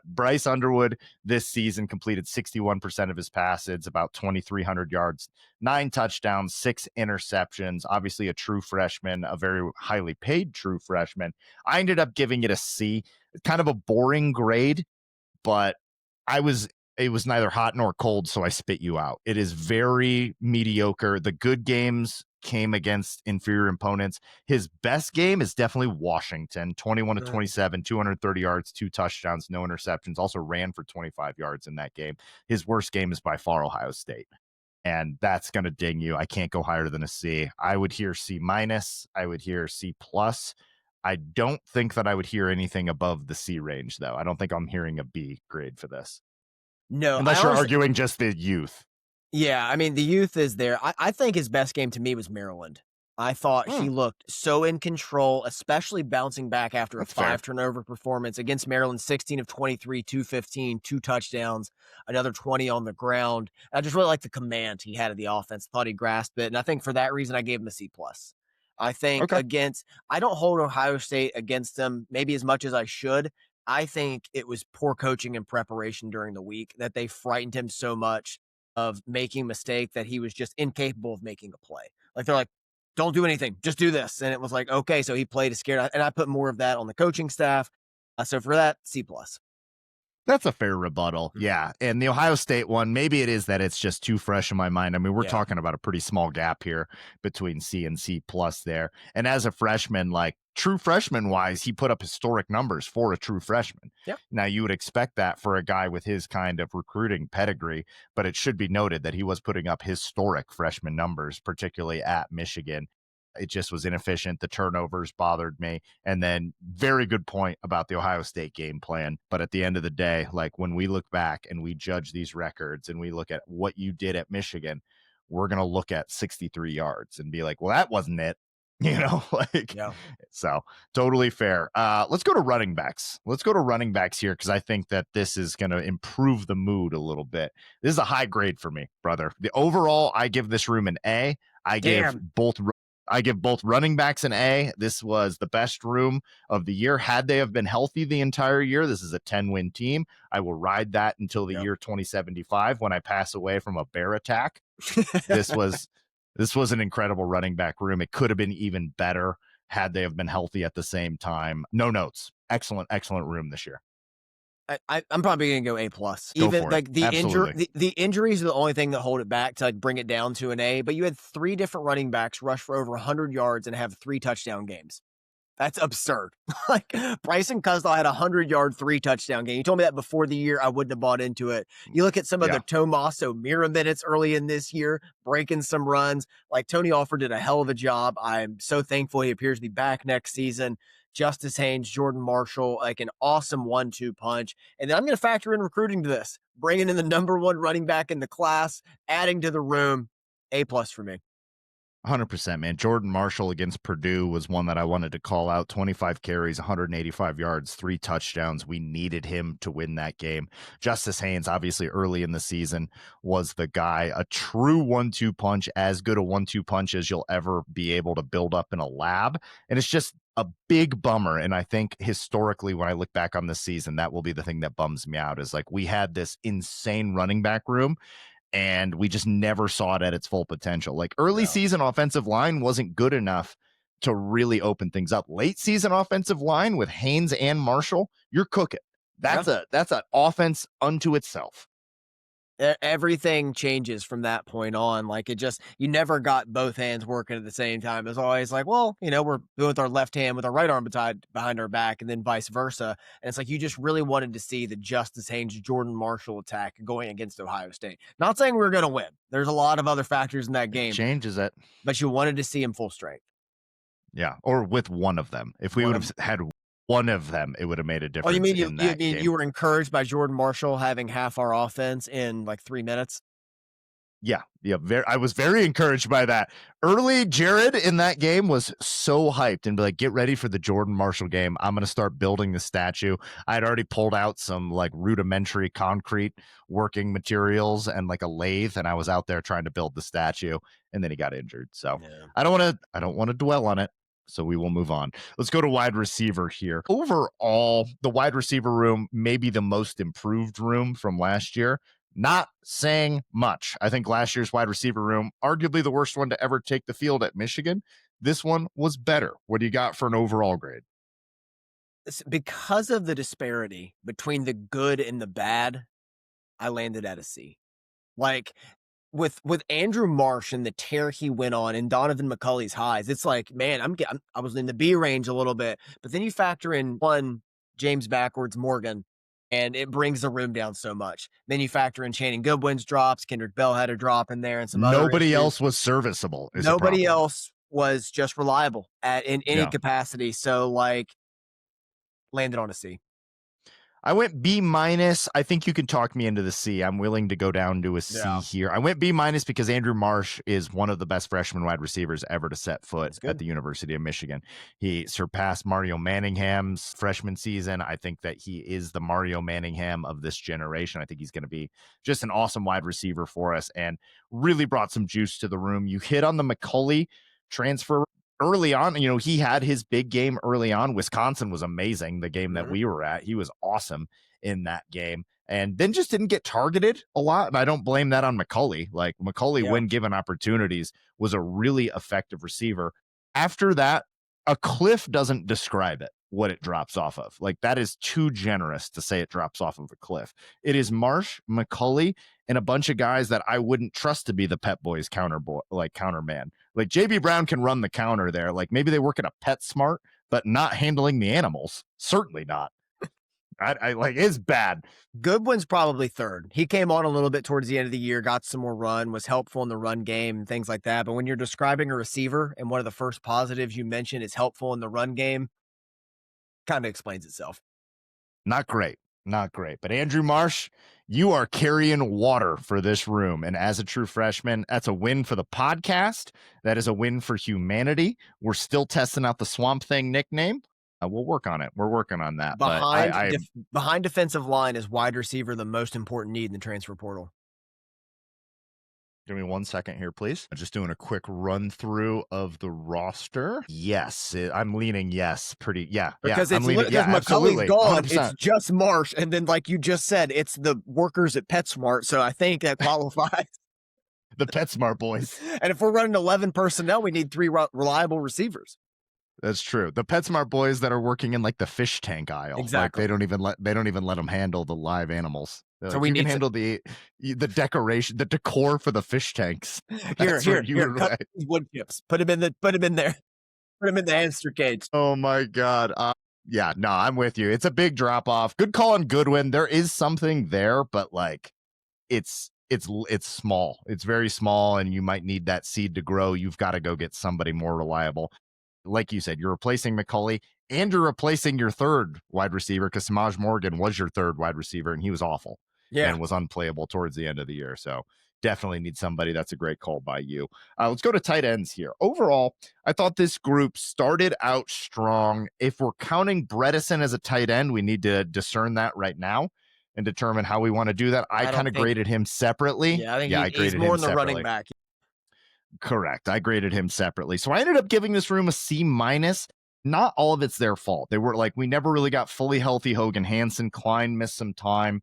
Bryce Underwood this season completed 61% of his passes, about 2,300 yards, 9 touchdowns, 6 interceptions. Obviously a true freshman, a very highly paid true freshman. I ended up giving it a C. Kind of a boring grade, but it was neither hot nor cold, so I spit you out. It is very mediocre. The good games came against inferior opponents. His best game is definitely Washington, 21 to Right. 27, 230 yards, 2 touchdowns, no interceptions. Also ran for 25 yards in that game. His worst game is by far Ohio State. And that's going to ding you. I can't go higher than a C. I would hear C minus. I would hear C plus. I don't think that I would hear anything above the C range, though. I don't think I'm hearing a B grade for this. No, I Unless you're honestly, arguing just the youth. yeah, I mean, the youth is there. I think his best game to me was Maryland. I thought he looked so in control, especially bouncing back after a That's fair. 5 turnover performance against Maryland, 16 of 23, 215, 2 touchdowns, another 20 on the ground. I just really like the command he had of the offense. Thought he grasped it, and I think for that reason, I gave him a C plus. I think Okay. I don't hold Ohio State against them maybe as much as I should. I think it was poor coaching and preparation during the week that they frightened him so much of making a mistake that he was just incapable of making a play. Like they're like, don't do anything, just do this. And it was like, okay, so he played scared. And I put more of that on the coaching staff. So for that, C plus. That's a fair rebuttal. Yeah. And the Ohio State one, maybe it is that it's just too fresh in my mind. I mean, we're Yeah. talking about a pretty small gap here between C and C plus there. And as a freshman, like true freshman wise, he put up historic numbers for a true freshman. Yep. Now, you would expect that for a guy with his kind of recruiting pedigree, but it should be noted that he was putting up historic freshman numbers, particularly at Michigan. It just was inefficient. The turnovers bothered me. And then, very good point about the Ohio State game plan. But at the end of the day, like when we look back and we judge these records and we look at what you did at Michigan, we're going to look at 63 yards and be like, well, that wasn't it. Like, Yeah. so totally fair. Let's go to running backs. Let's go to running backs here because I think that this is going to improve the mood a little bit. This is a high grade for me, brother. The overall, I give this room an A. Damn. I give both running backs an A. This was the best room of the year. Had they have been healthy the entire year, this is a 10-win team. I will ride that until the year 2075 when I pass away from a bear attack. This was an incredible running back room. It could have been even better had they have been healthy at the same time. No notes. Excellent room this year. I'm probably gonna go A plus. Go Even for like it. the Absolutely. the injuries are the only thing that hold it back to like bring it down to an A. But you had 3 different running backs rush for over 100 yards and have 3 touchdown games. That's absurd. Like Bryson Cusnell had a 100-yard, 3 touchdown game. You told me that before the year, I wouldn't have bought into it. You look at some of the Tomaso Mira minutes early in this year, breaking some runs. Like Tony Alford did a hell of a job. I'm so thankful he appears to be back next season. Justice Haynes, Jordan Marshall, like an awesome 1-2 punch. And then I'm going to factor in recruiting to this, bringing in the number 1 running back in the class, adding to the room. A plus for me. 100%, man. Jordan Marshall against Purdue was one that I wanted to call out. 25 carries, 185 yards, 3 touchdowns. We needed him to win that game. Justice Haynes, obviously early in the season, was the guy. A true 1-2 punch, as good a 1-2 punch as you'll ever be able to build up in a lab. And it's just a big bummer. And I think historically, when I look back on this season, that will be the thing that bums me out is like we had this insane running back room and we just never saw it at its full potential. Like early season offensive line wasn't good enough to really open things up. Late season offensive line with Haynes and Marshall, you're cooking. That's an offense unto itself. Everything changes from that point on. Like you never got both hands working at the same time. It's always like, well, we're doing with our left hand with our right arm tied behind our back and then vice versa. And it's like, you just really wanted to see the Justice Haynes, Jordan Marshall attack going against Ohio State. Not saying we were going to win. There's a lot of other factors in that game. It changes it. But you wanted to see him full strength. Yeah. Or with one of them. If we would have had one of them, it would have made a difference. Oh, you mean you were encouraged by Jordan Marshall having half our offense in like 3 minutes? Yeah. I was very encouraged by that. Early Jared in that game was so hyped and be like, get ready for the Jordan Marshall game. I'm going to start building the statue. I had already pulled out some like rudimentary concrete working materials and like a lathe, and I was out there trying to build the statue, and then he got injured. So I don't want to dwell on it. So we will move on. Let's go to wide receiver here. Overall, the wide receiver room may be the most improved room from last year. Not saying much. I think last year's wide receiver room, arguably the worst one to ever take the field at Michigan. This one was better. What do you got for an overall grade? Because of the disparity between the good and the bad, I landed at a C. Like with Andrew Marsh and the tear he went on and Donovan McCulley's highs, it's like, man, I was in the B range a little bit, but then you factor in one James backwards Morgan, and it brings the room down so much. Then you factor in Channing Goodwin's drops, Kendrick Bell had a drop in there, and some nobody else was serviceable. Nobody else was just reliable in any capacity. So like, landed on a C. I went B-. I think you can talk me into the C. I'm willing to go down to a C here. I went B- because Andrew Marsh is one of the best freshman wide receivers ever to set foot at the University of Michigan. He surpassed Mario Manningham's freshman season. I think that he is the Mario Manningham of this generation. I think he's going to be just an awesome wide receiver for us and really brought some juice to the room. You hit on the McCulley transfer early on. He had his big game early on. Wisconsin was amazing. The game that we were at, he was awesome in that game, and then just didn't get targeted a lot. And I don't blame that on McCulley. Like McCulley, when given opportunities, was a really effective receiver. After that, a cliff doesn't describe it, what it drops off of. Like that is too generous to say it drops off of a cliff. It is Marsh, McCulley, and a bunch of guys that I wouldn't trust to be the Pet Boys counterman. Like JB Brown can run the counter there. Like maybe they work at a PetSmart, but not handling the animals. Certainly not. I like it's bad. Goodwin's probably third. He came on a little bit towards the end of the year, got some more run, was helpful in the run game and things like that. But when you're describing a receiver and one of the first positives you mentioned is helpful in the run game, kind of explains itself. Not great. Not great. But Andrew Marsh, you are carrying water for this room. And as a true freshman, that's a win for the podcast. That is a win for humanity. We're still testing out the Swamp Thing nickname. We'll work on it. We're working on that. But Behind defensive line is wide receiver the most important need in the transfer portal. Give me 1 second here, please. I'm just doing a quick run through of the roster. Yes, I'm leaning yes. Pretty, yeah, Because yeah. it's I'm leaning, because yeah, McCulley's absolutely, gone. 100%. It's just Marsh, and then like you just said, it's the workers at PetSmart. So I think that qualifies. The PetSmart boys. And if we're running 11 personnel, we need 3 reliable receivers. That's true. The PetSmart boys that are working in like the fish tank aisle, like Exactly. they don't even let them handle the live animals. So like, we you need can to- handle the decoration, the decor for the fish tanks. Here, That's where you here, would cut weigh. these wood chips. Put them in there. Put them in the hamster cage. Oh my god. Yeah, no, I'm with you. It's a big drop off. Good call on Goodwin. There is something there, but like it's small. It's very small, and you might need that seed to grow. You've got to go get somebody more reliable. Like you said, you're replacing McCulley and you're replacing your third wide receiver because Samaj Morgan was your third wide receiver and he was awful and was unplayable towards the end of the year. So definitely need somebody. That's a great call by you. Let's go to tight ends here. Overall, I thought this group started out strong. If we're counting Bredesen as a tight end, we need to discern that right now and determine how we want to do that. I kind of graded him separately. Yeah, I think I he's graded more him in the separately. running back. Correct. I graded him separately. So I ended up giving this room a C minus. Not all of it's their fault. They were like, we never really got fully healthy Hogan Hansen. Klein missed some time.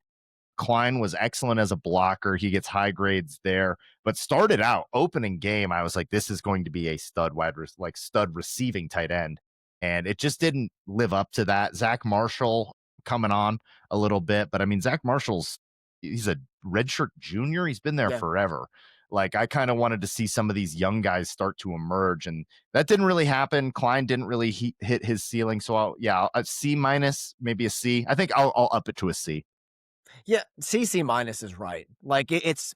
Klein was excellent as a blocker. He gets high grades there, but started out opening game. I was like, this is going to be a stud stud receiving tight end. And it just didn't live up to that. Zach Marshall coming on a little bit, but I mean, he's a redshirt junior. He's been there forever. Like I kind of wanted to see some of these young guys start to emerge, and that didn't really happen. Klein didn't really hit his ceiling. So a C minus, maybe a C. I think I'll up it to a C. Yeah, C minus is right. Like it's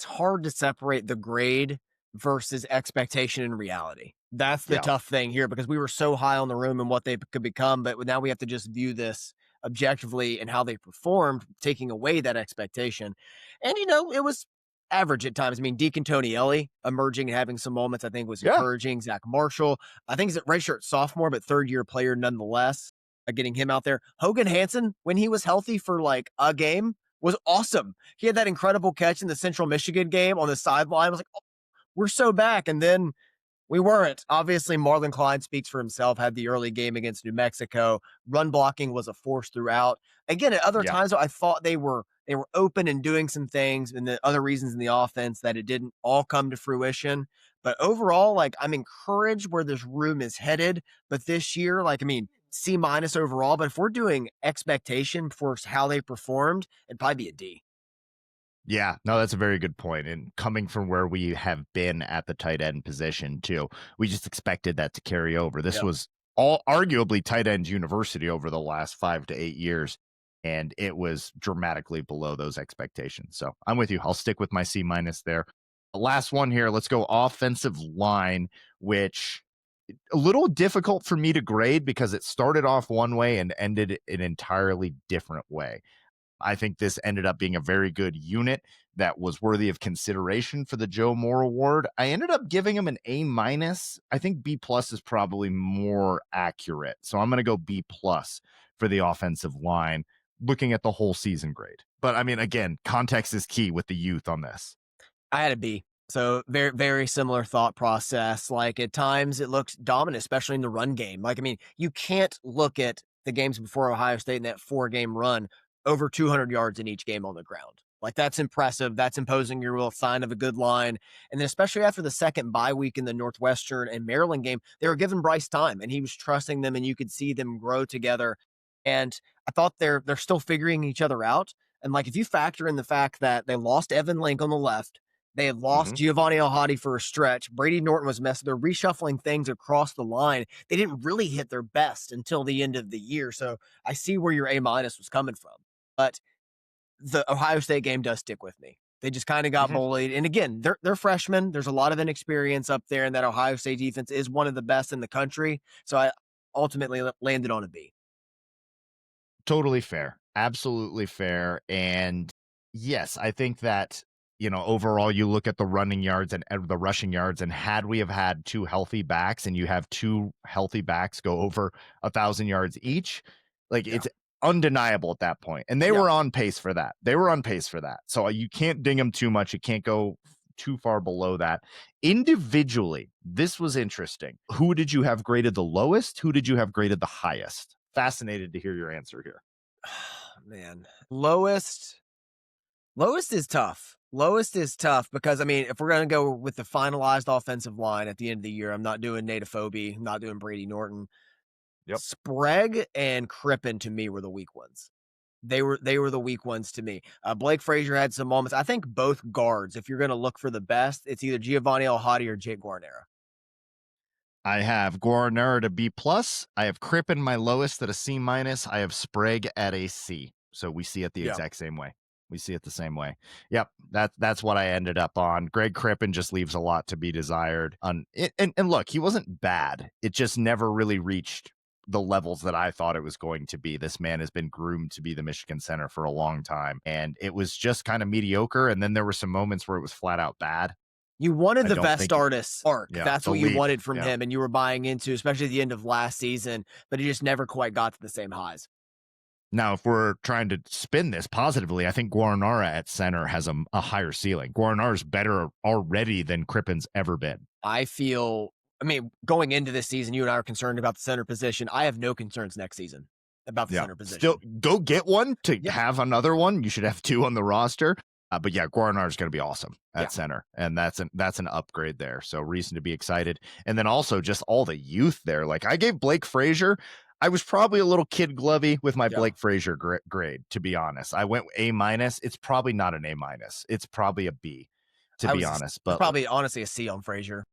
hard to separate the grade versus expectation and reality. That's the tough thing here because we were so high on the room and what they could become, but now we have to just view this objectively and how they performed, taking away that expectation. And it was average at times. I mean, Deacon Tonielli emerging and having some moments I think was encouraging. Zach Marshall, I think he's a redshirt sophomore, but third-year player nonetheless. Getting him out there. Hogan Hansen, when he was healthy for like a game, was awesome. He had that incredible catch in the Central Michigan game on the sideline. I was like, oh, we're so back. And then we weren't. Obviously, Marlon Klein speaks for himself, had the early game against New Mexico. Run blocking was a force throughout. Again, at other times, I thought they were open and doing some things and the other reasons in the offense that it didn't all come to fruition. But overall, like I'm encouraged where this room is headed. But this year, like, I mean, C minus overall, but if we're doing expectation for how they performed, it'd probably be a D. Yeah, no, that's a very good point. And coming from where we have been at the tight end position too, we just expected that to carry over. This was all arguably tight end university over the last 5 to 8 years, and it was dramatically below those expectations. So I'm with you. I'll stick with my C minus there. The last one here, let's go offensive line, which a little difficult for me to grade because it started off one way and ended an entirely different way. I think this ended up being a very good unit that was worthy of consideration for the Joe Moore Award. I ended up giving him an A minus. I think B plus is probably more accurate. So I'm going to go B plus for the offensive line, looking at the whole season grade. But I mean, again, context is key with the youth on this. I had a B. So very, very similar thought process. Like at times it looks dominant, especially in the run game. Like, I mean, you can't look at the games before Ohio State in that 4-game run over 200 yards in each game on the ground. Like that's impressive. That's imposing your real sign of a good line. And then especially after the second bye week in the Northwestern and Maryland game, they were giving Bryce time and he was trusting them and you could see them grow together. And I thought they're still figuring each other out. And like if you factor in the fact that they lost Evan Link on the left, They had lost Mhm. Giovanni Alhadi for a stretch. Brady Norton was messed. They're reshuffling things across the line. They didn't really hit their best until the end of the year. So I see where your A minus was coming from. But the Ohio State game does stick with me. They just kind of got Mhm. bullied. And again, they're freshmen. There's a lot of inexperience up there, and that Ohio State defense is one of the best in the country. So I ultimately landed on a B. Totally fair. Absolutely fair. And yes, I think that, overall you look at the running yards and the rushing yards, and had we have had two healthy backs and you have two healthy backs go over 1,000 yards each, like Yeah. it's undeniable at that point. And they Yeah. were on pace for that. They were on pace for that. So you can't ding them too much. You can't go too far below that. Individually, this was interesting. Who did you have graded the lowest? Who did you have graded the highest? Fascinated to hear your answer here. Man. Lowest is tough. Lowest is tough because I mean, if we're gonna go with the finalized offensive line at the end of the year, I'm not doing Nate Afobe, I'm not doing Brady Norton. Yep. Sprague and Crippen to me were the weak ones. They were the weak ones to me. Blake Frazier had some moments. I think both guards, if you're gonna look for the best, it's either Giovanni Alhadi or Jake Guarnera. I have Guarnera at a B plus. I have Crippen my lowest at a C minus. I have Sprague at a C. So we see it the Yeah. exact same way. We see it the same way. Yep, that's what I ended up on. Greg Crippen just leaves a lot to be desired. And look, he wasn't bad. It just never really reached the levels that I thought it was going to be. This man has been groomed to be the Michigan center for a long time, and it was just kind of mediocre. And then there were some moments where it was flat out bad. You wanted I the don't best think, artist arc. yeah, That's the what you leap, wanted from yeah. him, and you were buying into, especially at the end of last season, but he just never quite got to the same highs. Now, if we're trying to spin this positively, I think Guarnara at center has a higher ceiling. Guarnara is better already than Crippen's ever been. I mean, going into this season, you and I are concerned about the center position. I have no concerns next season about the Yeah. center Still, position. go get one to Yeah. have another one. You should have two on the roster. But yeah, Guarnara is going to be awesome Yeah. at center, and that's an upgrade there. So reason to be excited. And then also just all the youth there. Like I gave Blake Frazier. I was probably a little kid glovey with my Yeah. Blake Frazier grade, to be honest. I went A minus. It's probably not an A minus. It's probably a B, to be honest. I was But probably honestly a C on Frazier.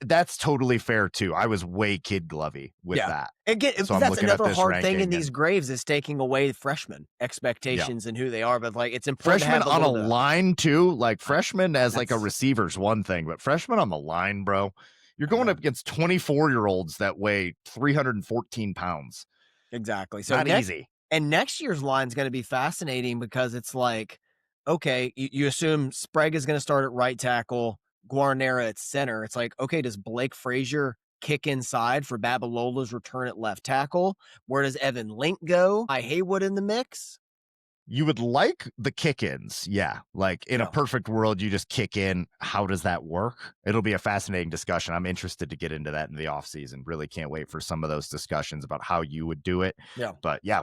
that's totally fair too. I was way kid glovey with Yeah. that. Again, So I'm that's looking at another this hard thing in ranking, these and graves is taking away freshman yeah. expectations and who they are. But like, it's important to Freshman have a on a little bit of line too, like I freshman as like a that's receiver's one thing, but freshman on the line, bro, you're I going know. up against 24-year-olds that weigh 314 pounds. Exactly. So Not easy. next year's line is going to be fascinating because it's like, okay, you assume Sprague is going to start at right tackle, Guarnera at center. It's like, okay, does Blake Frazier kick inside for Babalola's return at left tackle? Where does Evan Link go? I Haywood in the mix. You would like the kick-ins, yeah. Like in a Yeah. perfect world, you just kick in. How does that work? It'll be a fascinating discussion. I'm interested to get into that in the off season. Really can't wait for some of those discussions about how you would do it. Yeah. But yeah,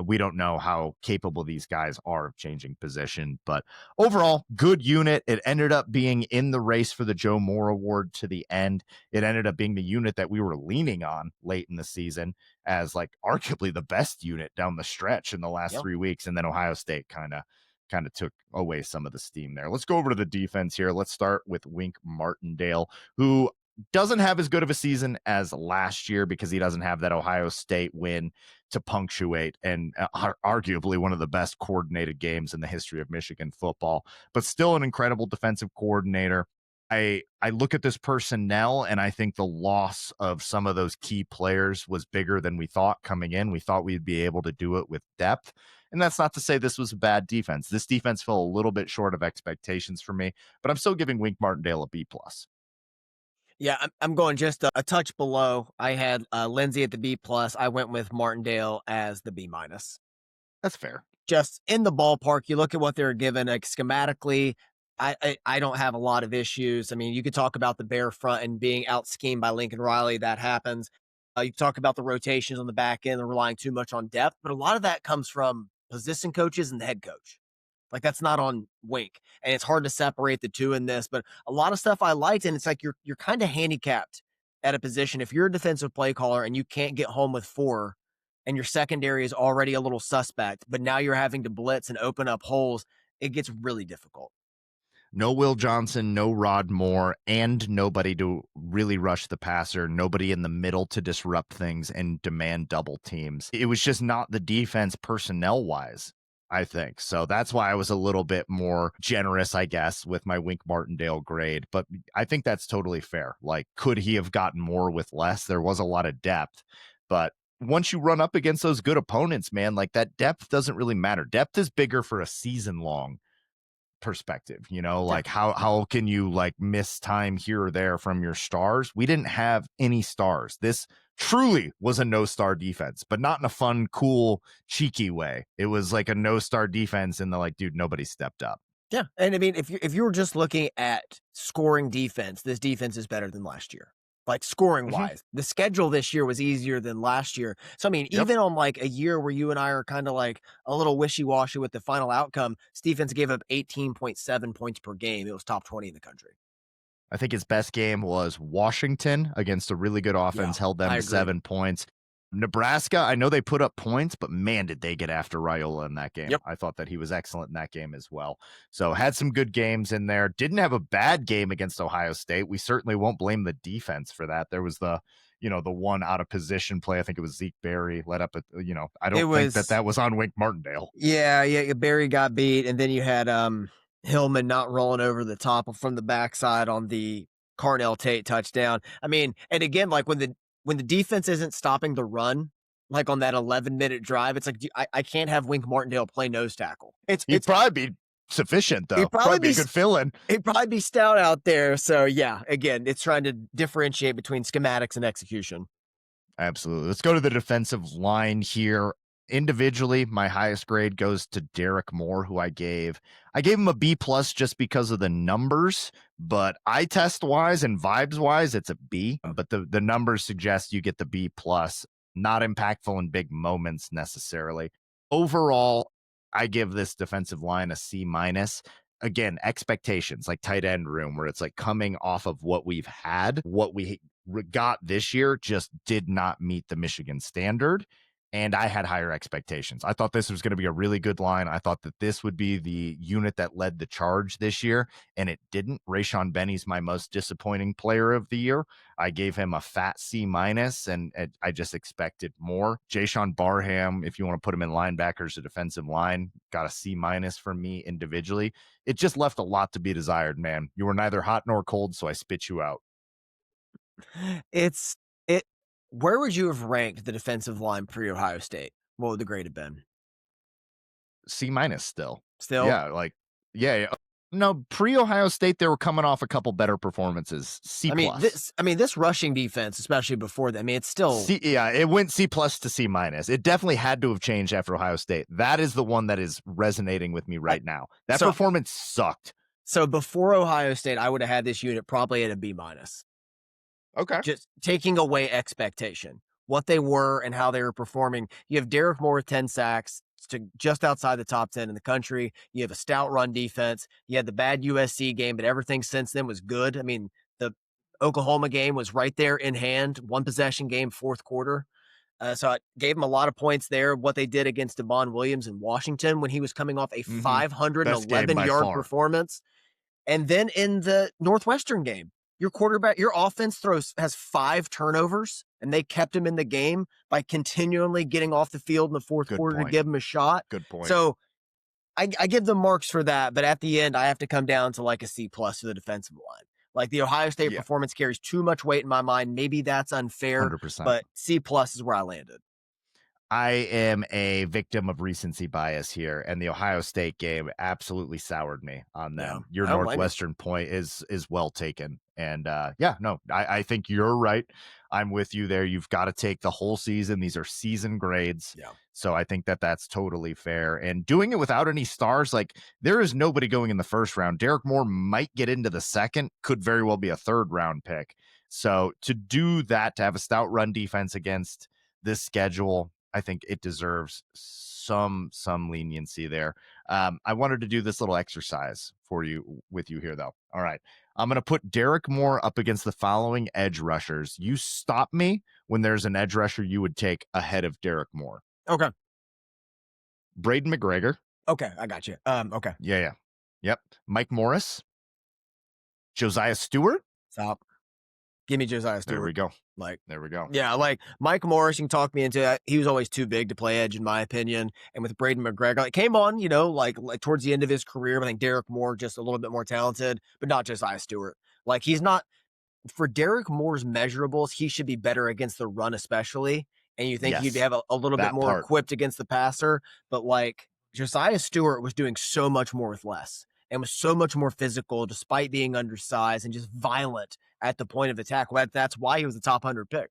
we don't know how capable these guys are of changing position. But overall, good unit. It ended up being in the race for the Joe Moore Award to the end. It ended up being the unit that we were leaning on late in the season as like arguably the best unit down the stretch in the last Yeah. 3 weeks. And then Ohio State kind of took away some of the steam there. Let's go over to the defense here. Let's start with Wink Martindale, who doesn't have as good of a season as last year because he doesn't have that Ohio State win to punctuate, and arguably one of the best coordinated games in the history of Michigan football, but still an incredible defensive coordinator. I look at this personnel, and I think the loss of some of those key players was bigger than we thought coming in. We thought we'd be able to do it with depth. And that's not to say this was a bad defense. This defense fell a little bit short of expectations for me, but I'm still giving Wink Martindale a B plus. Yeah, I'm going just a touch below. I had Lindsay at the B plus. I went with Martindale as the B minus. That's fair. Just in the ballpark. You look at what they're given, like schematically. I don't have a lot of issues. I mean, you could talk about the bare front and being out schemed by Lincoln Riley. That happens. You talk about the rotations on the back end and relying too much on depth, but a lot of that comes from position coaches and the head coach. Like that's not on Wink, and it's hard to separate the two in this. But a lot of stuff I liked, and it's like you're kind of handicapped at a position if you're a defensive play caller and you can't get home with four, and your secondary is already a little suspect, but now you're having to blitz and open up holes. It gets really difficult. No Will Johnson, no Rod Moore, and nobody to really rush the passer, nobody in the middle to disrupt things and demand double teams. It was just not the defense personnel wise, I think. So that's why I was a little bit more generous, I guess, with my Wink Martindale grade. But I think that's totally fair. Like, could he have gotten more with less? There was a lot of depth, but once you run up against those good opponents, man, like that depth doesn't really matter. Depth is bigger for a season long perspective, Yeah. like how can you like miss time here or there from your stars? We didn't have any stars. This truly was a no star defense, but not in a fun, cool, cheeky way. It was like a no star defense and the like, dude, nobody stepped up. Yeah, and I mean, if you were just looking at scoring defense, this defense is better than last year. Like scoring Mhm. wise, the schedule this year was easier than last year. So I mean, Yep. even on like a year where you and I are kind of like a little wishy washy with the final outcome, this defense gave up 18.7 points per game. It was top 20 in the country. I think his best game was Washington against a really good Yeah, offense, held them I to agree. 7 points. Nebraska, I know they put up points, but man, did they get after Raiola in that game. Yep. I thought that he was excellent in that game as well. So had some good games in there. Didn't have a bad game against Ohio State. We certainly won't blame the defense for that. There was the one out of position play. I think it was Zeke Berry led up I It don't think that was that was on Wink Martindale. yeah, Barry got beat, and then you had Hillman not rolling over the top from the backside on the Carnell Tate touchdown. I mean, and again, like when the defense isn't stopping the run, like on that 11-minute drive, it's like I can't have Wink Martindale play nose tackle. It's He'd it's probably be sufficient he'd though. probably Probably be be a good fill in. he'd probably be stout out there. So yeah, again, it's trying to differentiate between schematics and execution. Absolutely. Let's go to the defensive line here. Individually, my highest grade goes to Derek Moore, who I gave him a B plus just because of the numbers, but eye test wise and vibes wise, it's a B. But the numbers suggest you get the B plus. Not impactful in big moments necessarily. Overall, I give this defensive line a C minus. Again, expectations like tight end room, where it's like coming off of what we've had, what we got this year just did not meet the Michigan standard. And I had higher expectations. I thought this was going to be a really good line. I thought that this would be the unit that led the charge this year, and it didn't. Rayshon Benny's my most disappointing player of the year. I gave him a fat C minus, and I just expected more. Jayshon Barham, if you want to put him in linebackers, a defensive line, got a C minus from me individually. It just left a lot to be desired, man. You were neither hot nor cold, so I spit you out. It's it. Where would you have ranked the defensive line pre Ohio State? What would the grade have been? C minus still. Still, Yeah, like yeah. No, pre Ohio State, they were coming off a couple better performances. C plus. I mean, this rushing defense, especially before that. I mean, it's still C yeah, it went C plus to C minus. It definitely had to have changed after Ohio State. That is the one that is resonating with me I, right now. That so. performance sucked. So before Ohio State, I would have had this unit probably at a B minus. Okay. Just taking away expectation, what they were and how they were performing. You have Derek Moore with 10 sacks to just outside the top 10 in the country. You have a stout run defense. You had the bad USC game, but everything since then was good. I mean, the Oklahoma game was right there in hand, one possession game, fourth quarter. So I gave him a lot of points there. What they did against Devon Williams in Washington when he was coming off a Mm-hmm. Best game by 511-yard far. performance. And then in the Northwestern game, your offense has 5 turnovers, and they kept him in the game by continually getting off the field in the fourth Good quarter to point. give him a shot. Good point. So I give them marks for that, but at the end, I have to come down to like a C plus for the defensive line. Like the Ohio State Yeah, performance carries too much weight in my mind. Maybe that's unfair, 100%. but C plus is where I landed. I am a victim of recency bias here, and the Ohio State game absolutely soured me on Yeah, them. Your I don't blame you. Northwestern point is well taken, and yeah, no, I think you're right. I'm with you there. You've got to take the whole season. These are season grades, Yeah. so I think that that's totally fair. And doing it without any stars, like there is nobody going in the first round. Derek Moore might get into the second, could very well be a third round pick. So to do that, to have a stout run defense against this schedule, I think it deserves some leniency there. I wanted to do this little exercise for you with you here, though. All right, I'm going to put Derek Moore up against the following edge rushers. You stop me when there's an edge rusher you would take ahead of Derek Moore. Okay. Braden McGregor. Okay. I got you. Okay. Yeah, yeah, yep. Mike Morris. Josiah Stewart? Stop. Give me Josiah There we Stewart. go. Like, There we go. yeah, like Mike Morris, you can talk me into that. He was always too big to play edge, in my opinion. And with Braden McGregor, like came on, like towards the end of his career. I think Derek Moore just a little bit more talented, but not Josiah Stewart. Like he's not for Derek Moore's measurables, he should be better against the run, especially. And you think he'd Yes, have a little bit that more part. equipped against the passer, but like Josiah Stewart was doing so much more with less and was so much more physical despite being undersized and just violent at the point of attack. Well, that's why he was the top 100 pick.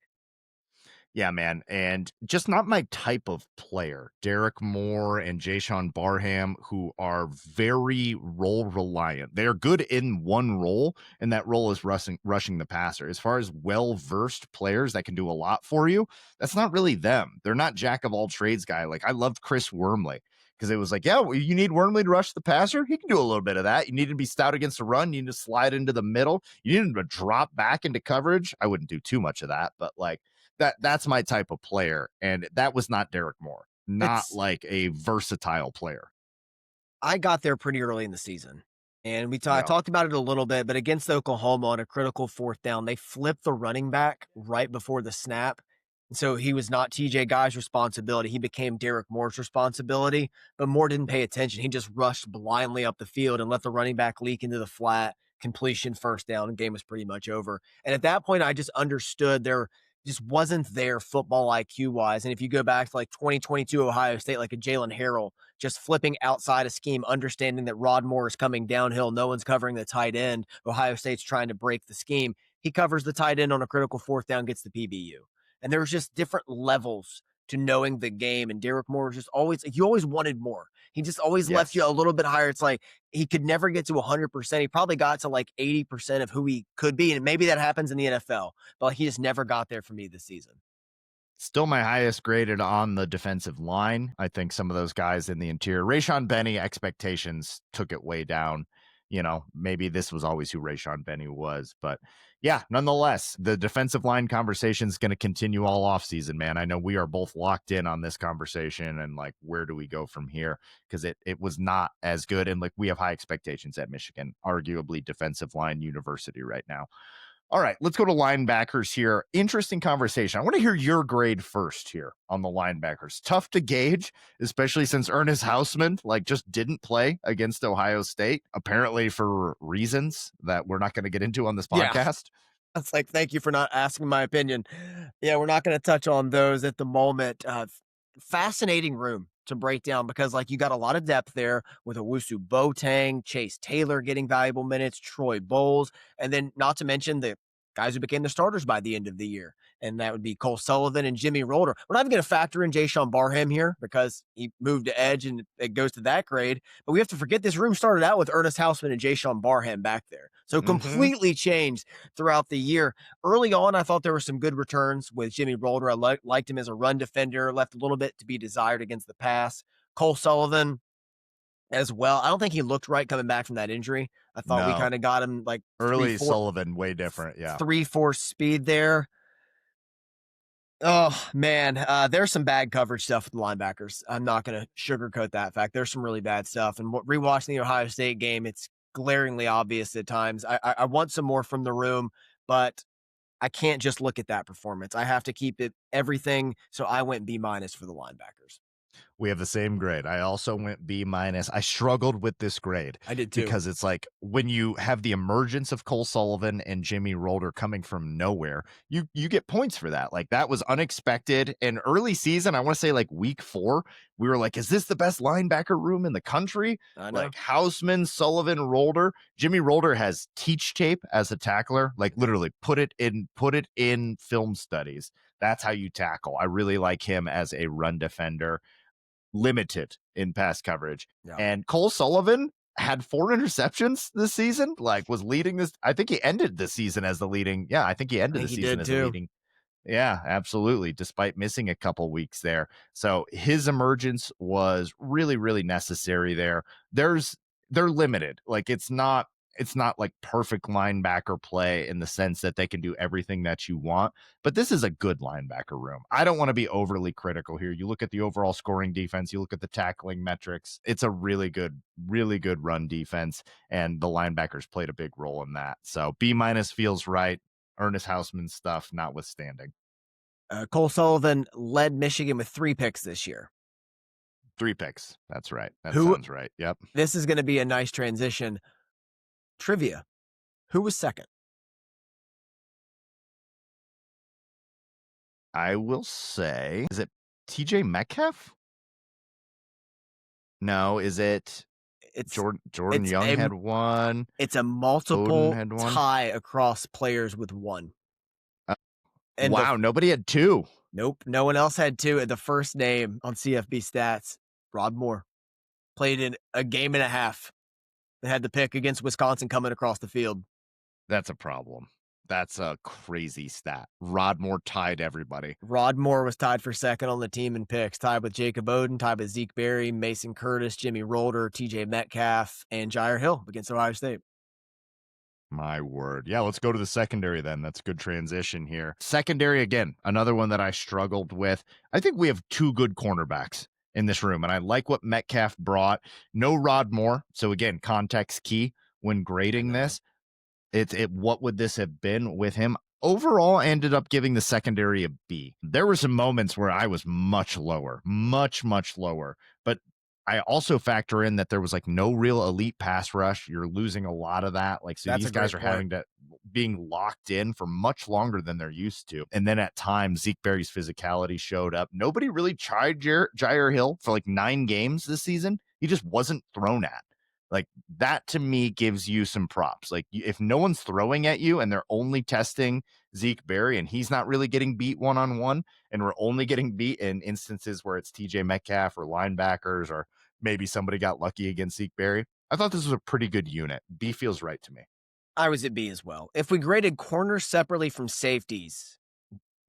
Yeah, man, and just not my type of player. Derek Moore and Jayshon Barham, who are very role reliant. They are good in one role, and that role is rushing the passer. As far as well versed players that can do a lot for you, that's not really them. They're not jack of all trades guy. Like I loved Chris Wormley because it was like, yeah, well, you need Wormley to rush the passer. He can do a little bit of that. You need to be stout against the run. You need to slide into the middle. You need him to drop back into coverage. I wouldn't do too much of that, but like that's my type of player. And that was not Derek Moore, not It's like a versatile player. I got there pretty early in the season. And I Yeah. talked about it a little bit, but against Oklahoma on a critical fourth down, they flipped the running back right before the snap. So he was not TJ Guy's responsibility. He became Derek Moore's responsibility, but Moore didn't pay attention. He just rushed blindly up the field and let the running back leak into the flat, completion, first down, and game was pretty much over. And at that point, I just understood there just wasn't there football IQ wise. And if you go back to like 2022 Ohio State, like a Jalen Harrell, just flipping outside a scheme, understanding that Rod Moore is coming downhill. No one's covering the tight end. Ohio State's trying to break the scheme. He covers the tight end on a critical fourth down, gets the PBU. And there's just different levels to knowing the game. And Derek Moore was just always, you always wanted more. He just always left you a Yes. little bit higher. It's like he could never get to 100%. He probably got to like 80% of who he could be. And maybe that happens in the NFL, but he just never got there for me this season. Still my highest graded on the defensive line. I think some of those guys in the interior, Rayshon Benny, expectations took it way down. You know, maybe this was always who Rayshon Benny was, but yeah, nonetheless, the defensive line conversation is going to continue all offseason, man. I know we are both locked in on this conversation and like, where do we go from here? Because it was not as good. And like, we have high expectations at Michigan, arguably defensive line university right now. All right, let's go to linebackers here. Interesting conversation. I want to hear your grade first here on the linebackers. Tough to gauge, especially since Ernest Hausman like just didn't play against Ohio State, apparently for reasons that we're not going to get into on this Yeah. podcast. It's like, thank you for not asking my opinion. Yeah, we're not going to touch on those at the moment. Fascinating room to break down because, like, you got a lot of depth there with Owusu Boateng, Chase Taylor getting valuable minutes, Troy Bowles, and then not to mention the guys who became the starters by the end of the year. And that would be Cole Sullivan and Jimmy Rolder. We're not even going to factor in Jayshon Barham here because he moved to edge and it goes to that grade. But we have to forget this room started out with Ernest Hausman and Jayshon Barham back there. So Mm-hmm. completely changed throughout the year. Early on, I thought there were some good returns with Jimmy Rolder. I liked him as a run defender, left a little bit to be desired against the pass. Cole Sullivan as well. I don't think he looked right coming back from that injury. I thought we No, kind of got him like early Sullivan, way different. Yeah. 3-4 speed there. Oh man, there's some bad coverage stuff with the linebackers. I'm not going to sugarcoat that fact. There's some really bad stuff. And rewatching the Ohio State game, it's glaringly obvious at times. I want some more from the room, but I can't just look at that performance. I have to keep it everything. So I went B minus for the linebackers. We have the same grade. I also went B minus. I struggled with this grade I did too. because it's like when you have the emergence of Cole Sullivan and Jimmy Rolder coming from nowhere, you get points for that. Like that was unexpected. And early season, I want to say like week 4, we were like, is this the best linebacker room in the country? I know. Like Hausman, Sullivan, Rolder. Jimmy Rolder has teach tape as a tackler. Like literally put it in film studies. That's how you tackle. I really like him as a run defender, limited in pass coverage. Yeah. And Cole Sullivan had 4 interceptions this season, like was leading this. I think he ended the season as the leading. Yeah, I think he I ended the think he season did as the too. leading. Yeah, absolutely. Despite missing a couple weeks there. So his emergence was really, really necessary there. They're limited. Like it's not it's not like perfect linebacker play in the sense that they can do everything that you want, but this is a good linebacker room. I don't want to be overly critical here. You look at the overall scoring defense, you look at the tackling metrics. It's a really good run defense, and the linebackers played a big role in that. So B minus feels right. Ernest Hausman stuff notwithstanding. Cole Sullivan led Michigan with 3 picks this year. 3 picks. That's right. That Who- sounds right. Yep. This is going to be a nice transition. Trivia. Who was second? I will say, is it TJ Metcalf? No, is it It's Jordan it's Young a- had one? It's a Odin multiple had one? tie across players with 1. Uh, And wow, nobody had 2. nope, no one else had 2. The first name on CFB stats, Rod Moore, played in a game and a half. They had the pick against Wisconsin coming across the field. That's a problem. That's a crazy stat. Rod Moore tied everybody. Rod Moore was tied for second on the team in picks, tied with Jacob Oden, tied with Zeke Berry, Mason Curtis, Jimmy Rolder, TJ Metcalf, and Jair Hill against Ohio State. My word. Yeah, let's go to the secondary then. That's a good transition here. Secondary, again, another one that I struggled with. I think we have 2 good cornerbacks in this room, and I like what Metcalf brought. No Rod Moore. So again, context key when grading this. What would this have been with him? Overall, I ended up giving the secondary a B. There were some moments where I was much lower, much lower. But I also factor in that there was like no real elite pass rush. You're losing a lot of that. Like, so these guys are having to being locked in for much longer than they're used to. And then at times, Zeke Berry's physicality showed up. Nobody really tried Jair Hill for like 9 games this season. He just wasn't thrown at. Like, that to me gives you some props. Like, if no one's throwing at you and they're only testing Zeke Berry and he's not really getting beat one-on-one, and we're only getting beat in instances where it's TJ Metcalf or linebackers, or maybe somebody got lucky against Zeke Berry, I thought this was a pretty good unit. B feels right to me. I was at B as well. If we graded corners separately from safeties,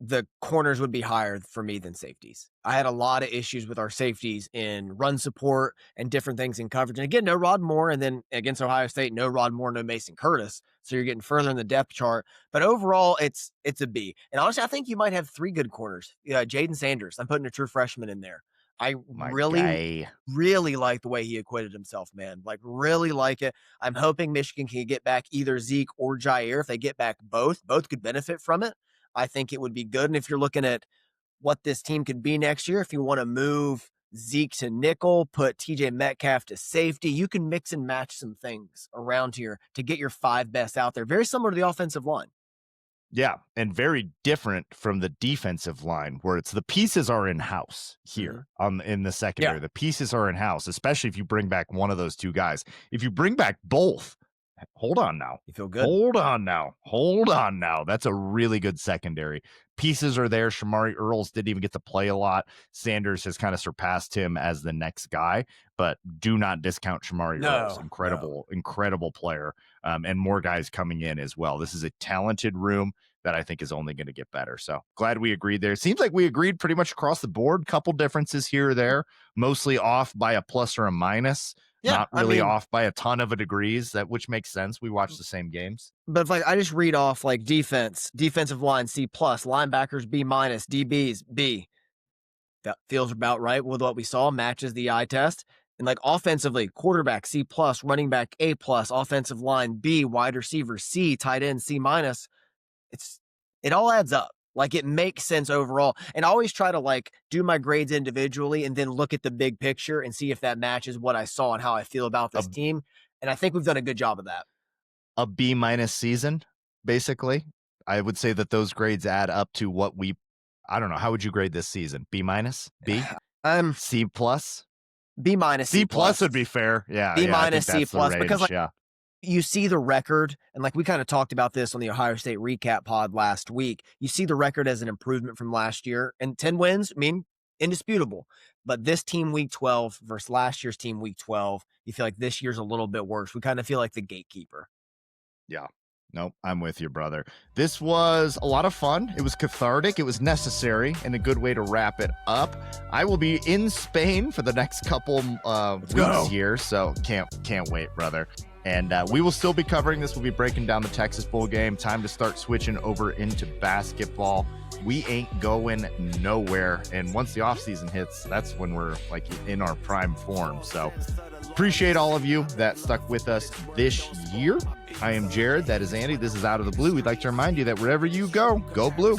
the corners would be higher for me than safeties. I had a lot of issues with our safeties in run support and different things in coverage. And again, no Rod Moore. And then against Ohio State, no Rod Moore, no Mason Curtis. So you're getting further in the depth chart. But overall, it's a B. And honestly, I think you might have 3 good corners. Jaden Sanders. I'm putting a true freshman in there. I really like the way he acquitted himself, man. Like, really like it. I'm hoping Michigan can get back either Zeke or Jair. If they get back both could benefit from it. I think it would be good. And if you're looking at what this team could be next year, if you want to move Zeke to nickel, put TJ Metcalf to safety, you can mix and match some things around here to get your 5 best out there. Very similar to the offensive line. Yeah, and very different from the defensive line, where it's the pieces are in-house here in the secondary. Yeah. The pieces are in-house, especially if you bring back one of those 2 guys. If you bring back both, hold on now. You feel good? Hold on now. That's a really good secondary. Pieces are there. Shamari Earls didn't even get to play a lot. Sanders has kind of surpassed him as the next guy, but do not discount Shamari Earls. Incredible player, and more guys coming in as well. This is a talented room that I think is only going to get better. So glad we agreed there. Seems like we agreed pretty much across the board. Couple differences here or there, mostly off by a plus or a minus. Yeah, not really off by a ton of degrees, which makes sense. We watch the same games. But like, I just read off like defensive line C+, linebackers B-, DBs B. That feels about right with what we saw, matches the eye test. And like offensively, quarterback C+, running back A+, offensive line B, wide receiver C, tight end C-. It all adds up. Like, it makes sense overall. And I always try to like do my grades individually and then look at the big picture and see if that matches what I saw and how I feel about this team. And I think we've done a good job of that. A B- season, basically. I would say that those grades add up to I don't know. How would you grade this season? B-? B? C+? B-. C+ would be fair. Yeah. B-, C+, because you see the record, and like we kind of talked about this on the Ohio State recap pod last week. You see the record as an improvement from last year, and 10 wins, I mean, indisputable. But this team week 12 versus last year's team week 12, you feel like this year's a little bit worse. We kind of feel like the gatekeeper. Yeah. Nope, I'm with you, brother. This was a lot of fun. It was cathartic. It was necessary and a good way to wrap it up. I will be in Spain for the next couple weeks here, so can't wait, brother. And we will still be covering this. We'll be breaking down the Texas Bowl game. Time to start switching over into basketball. We ain't going nowhere. And once the offseason hits, that's when we're like in our prime form. So appreciate all of you that stuck with us this year. I am Jared. That is Andy. This is Out of the Blue. We'd like to remind you that wherever you go, go blue.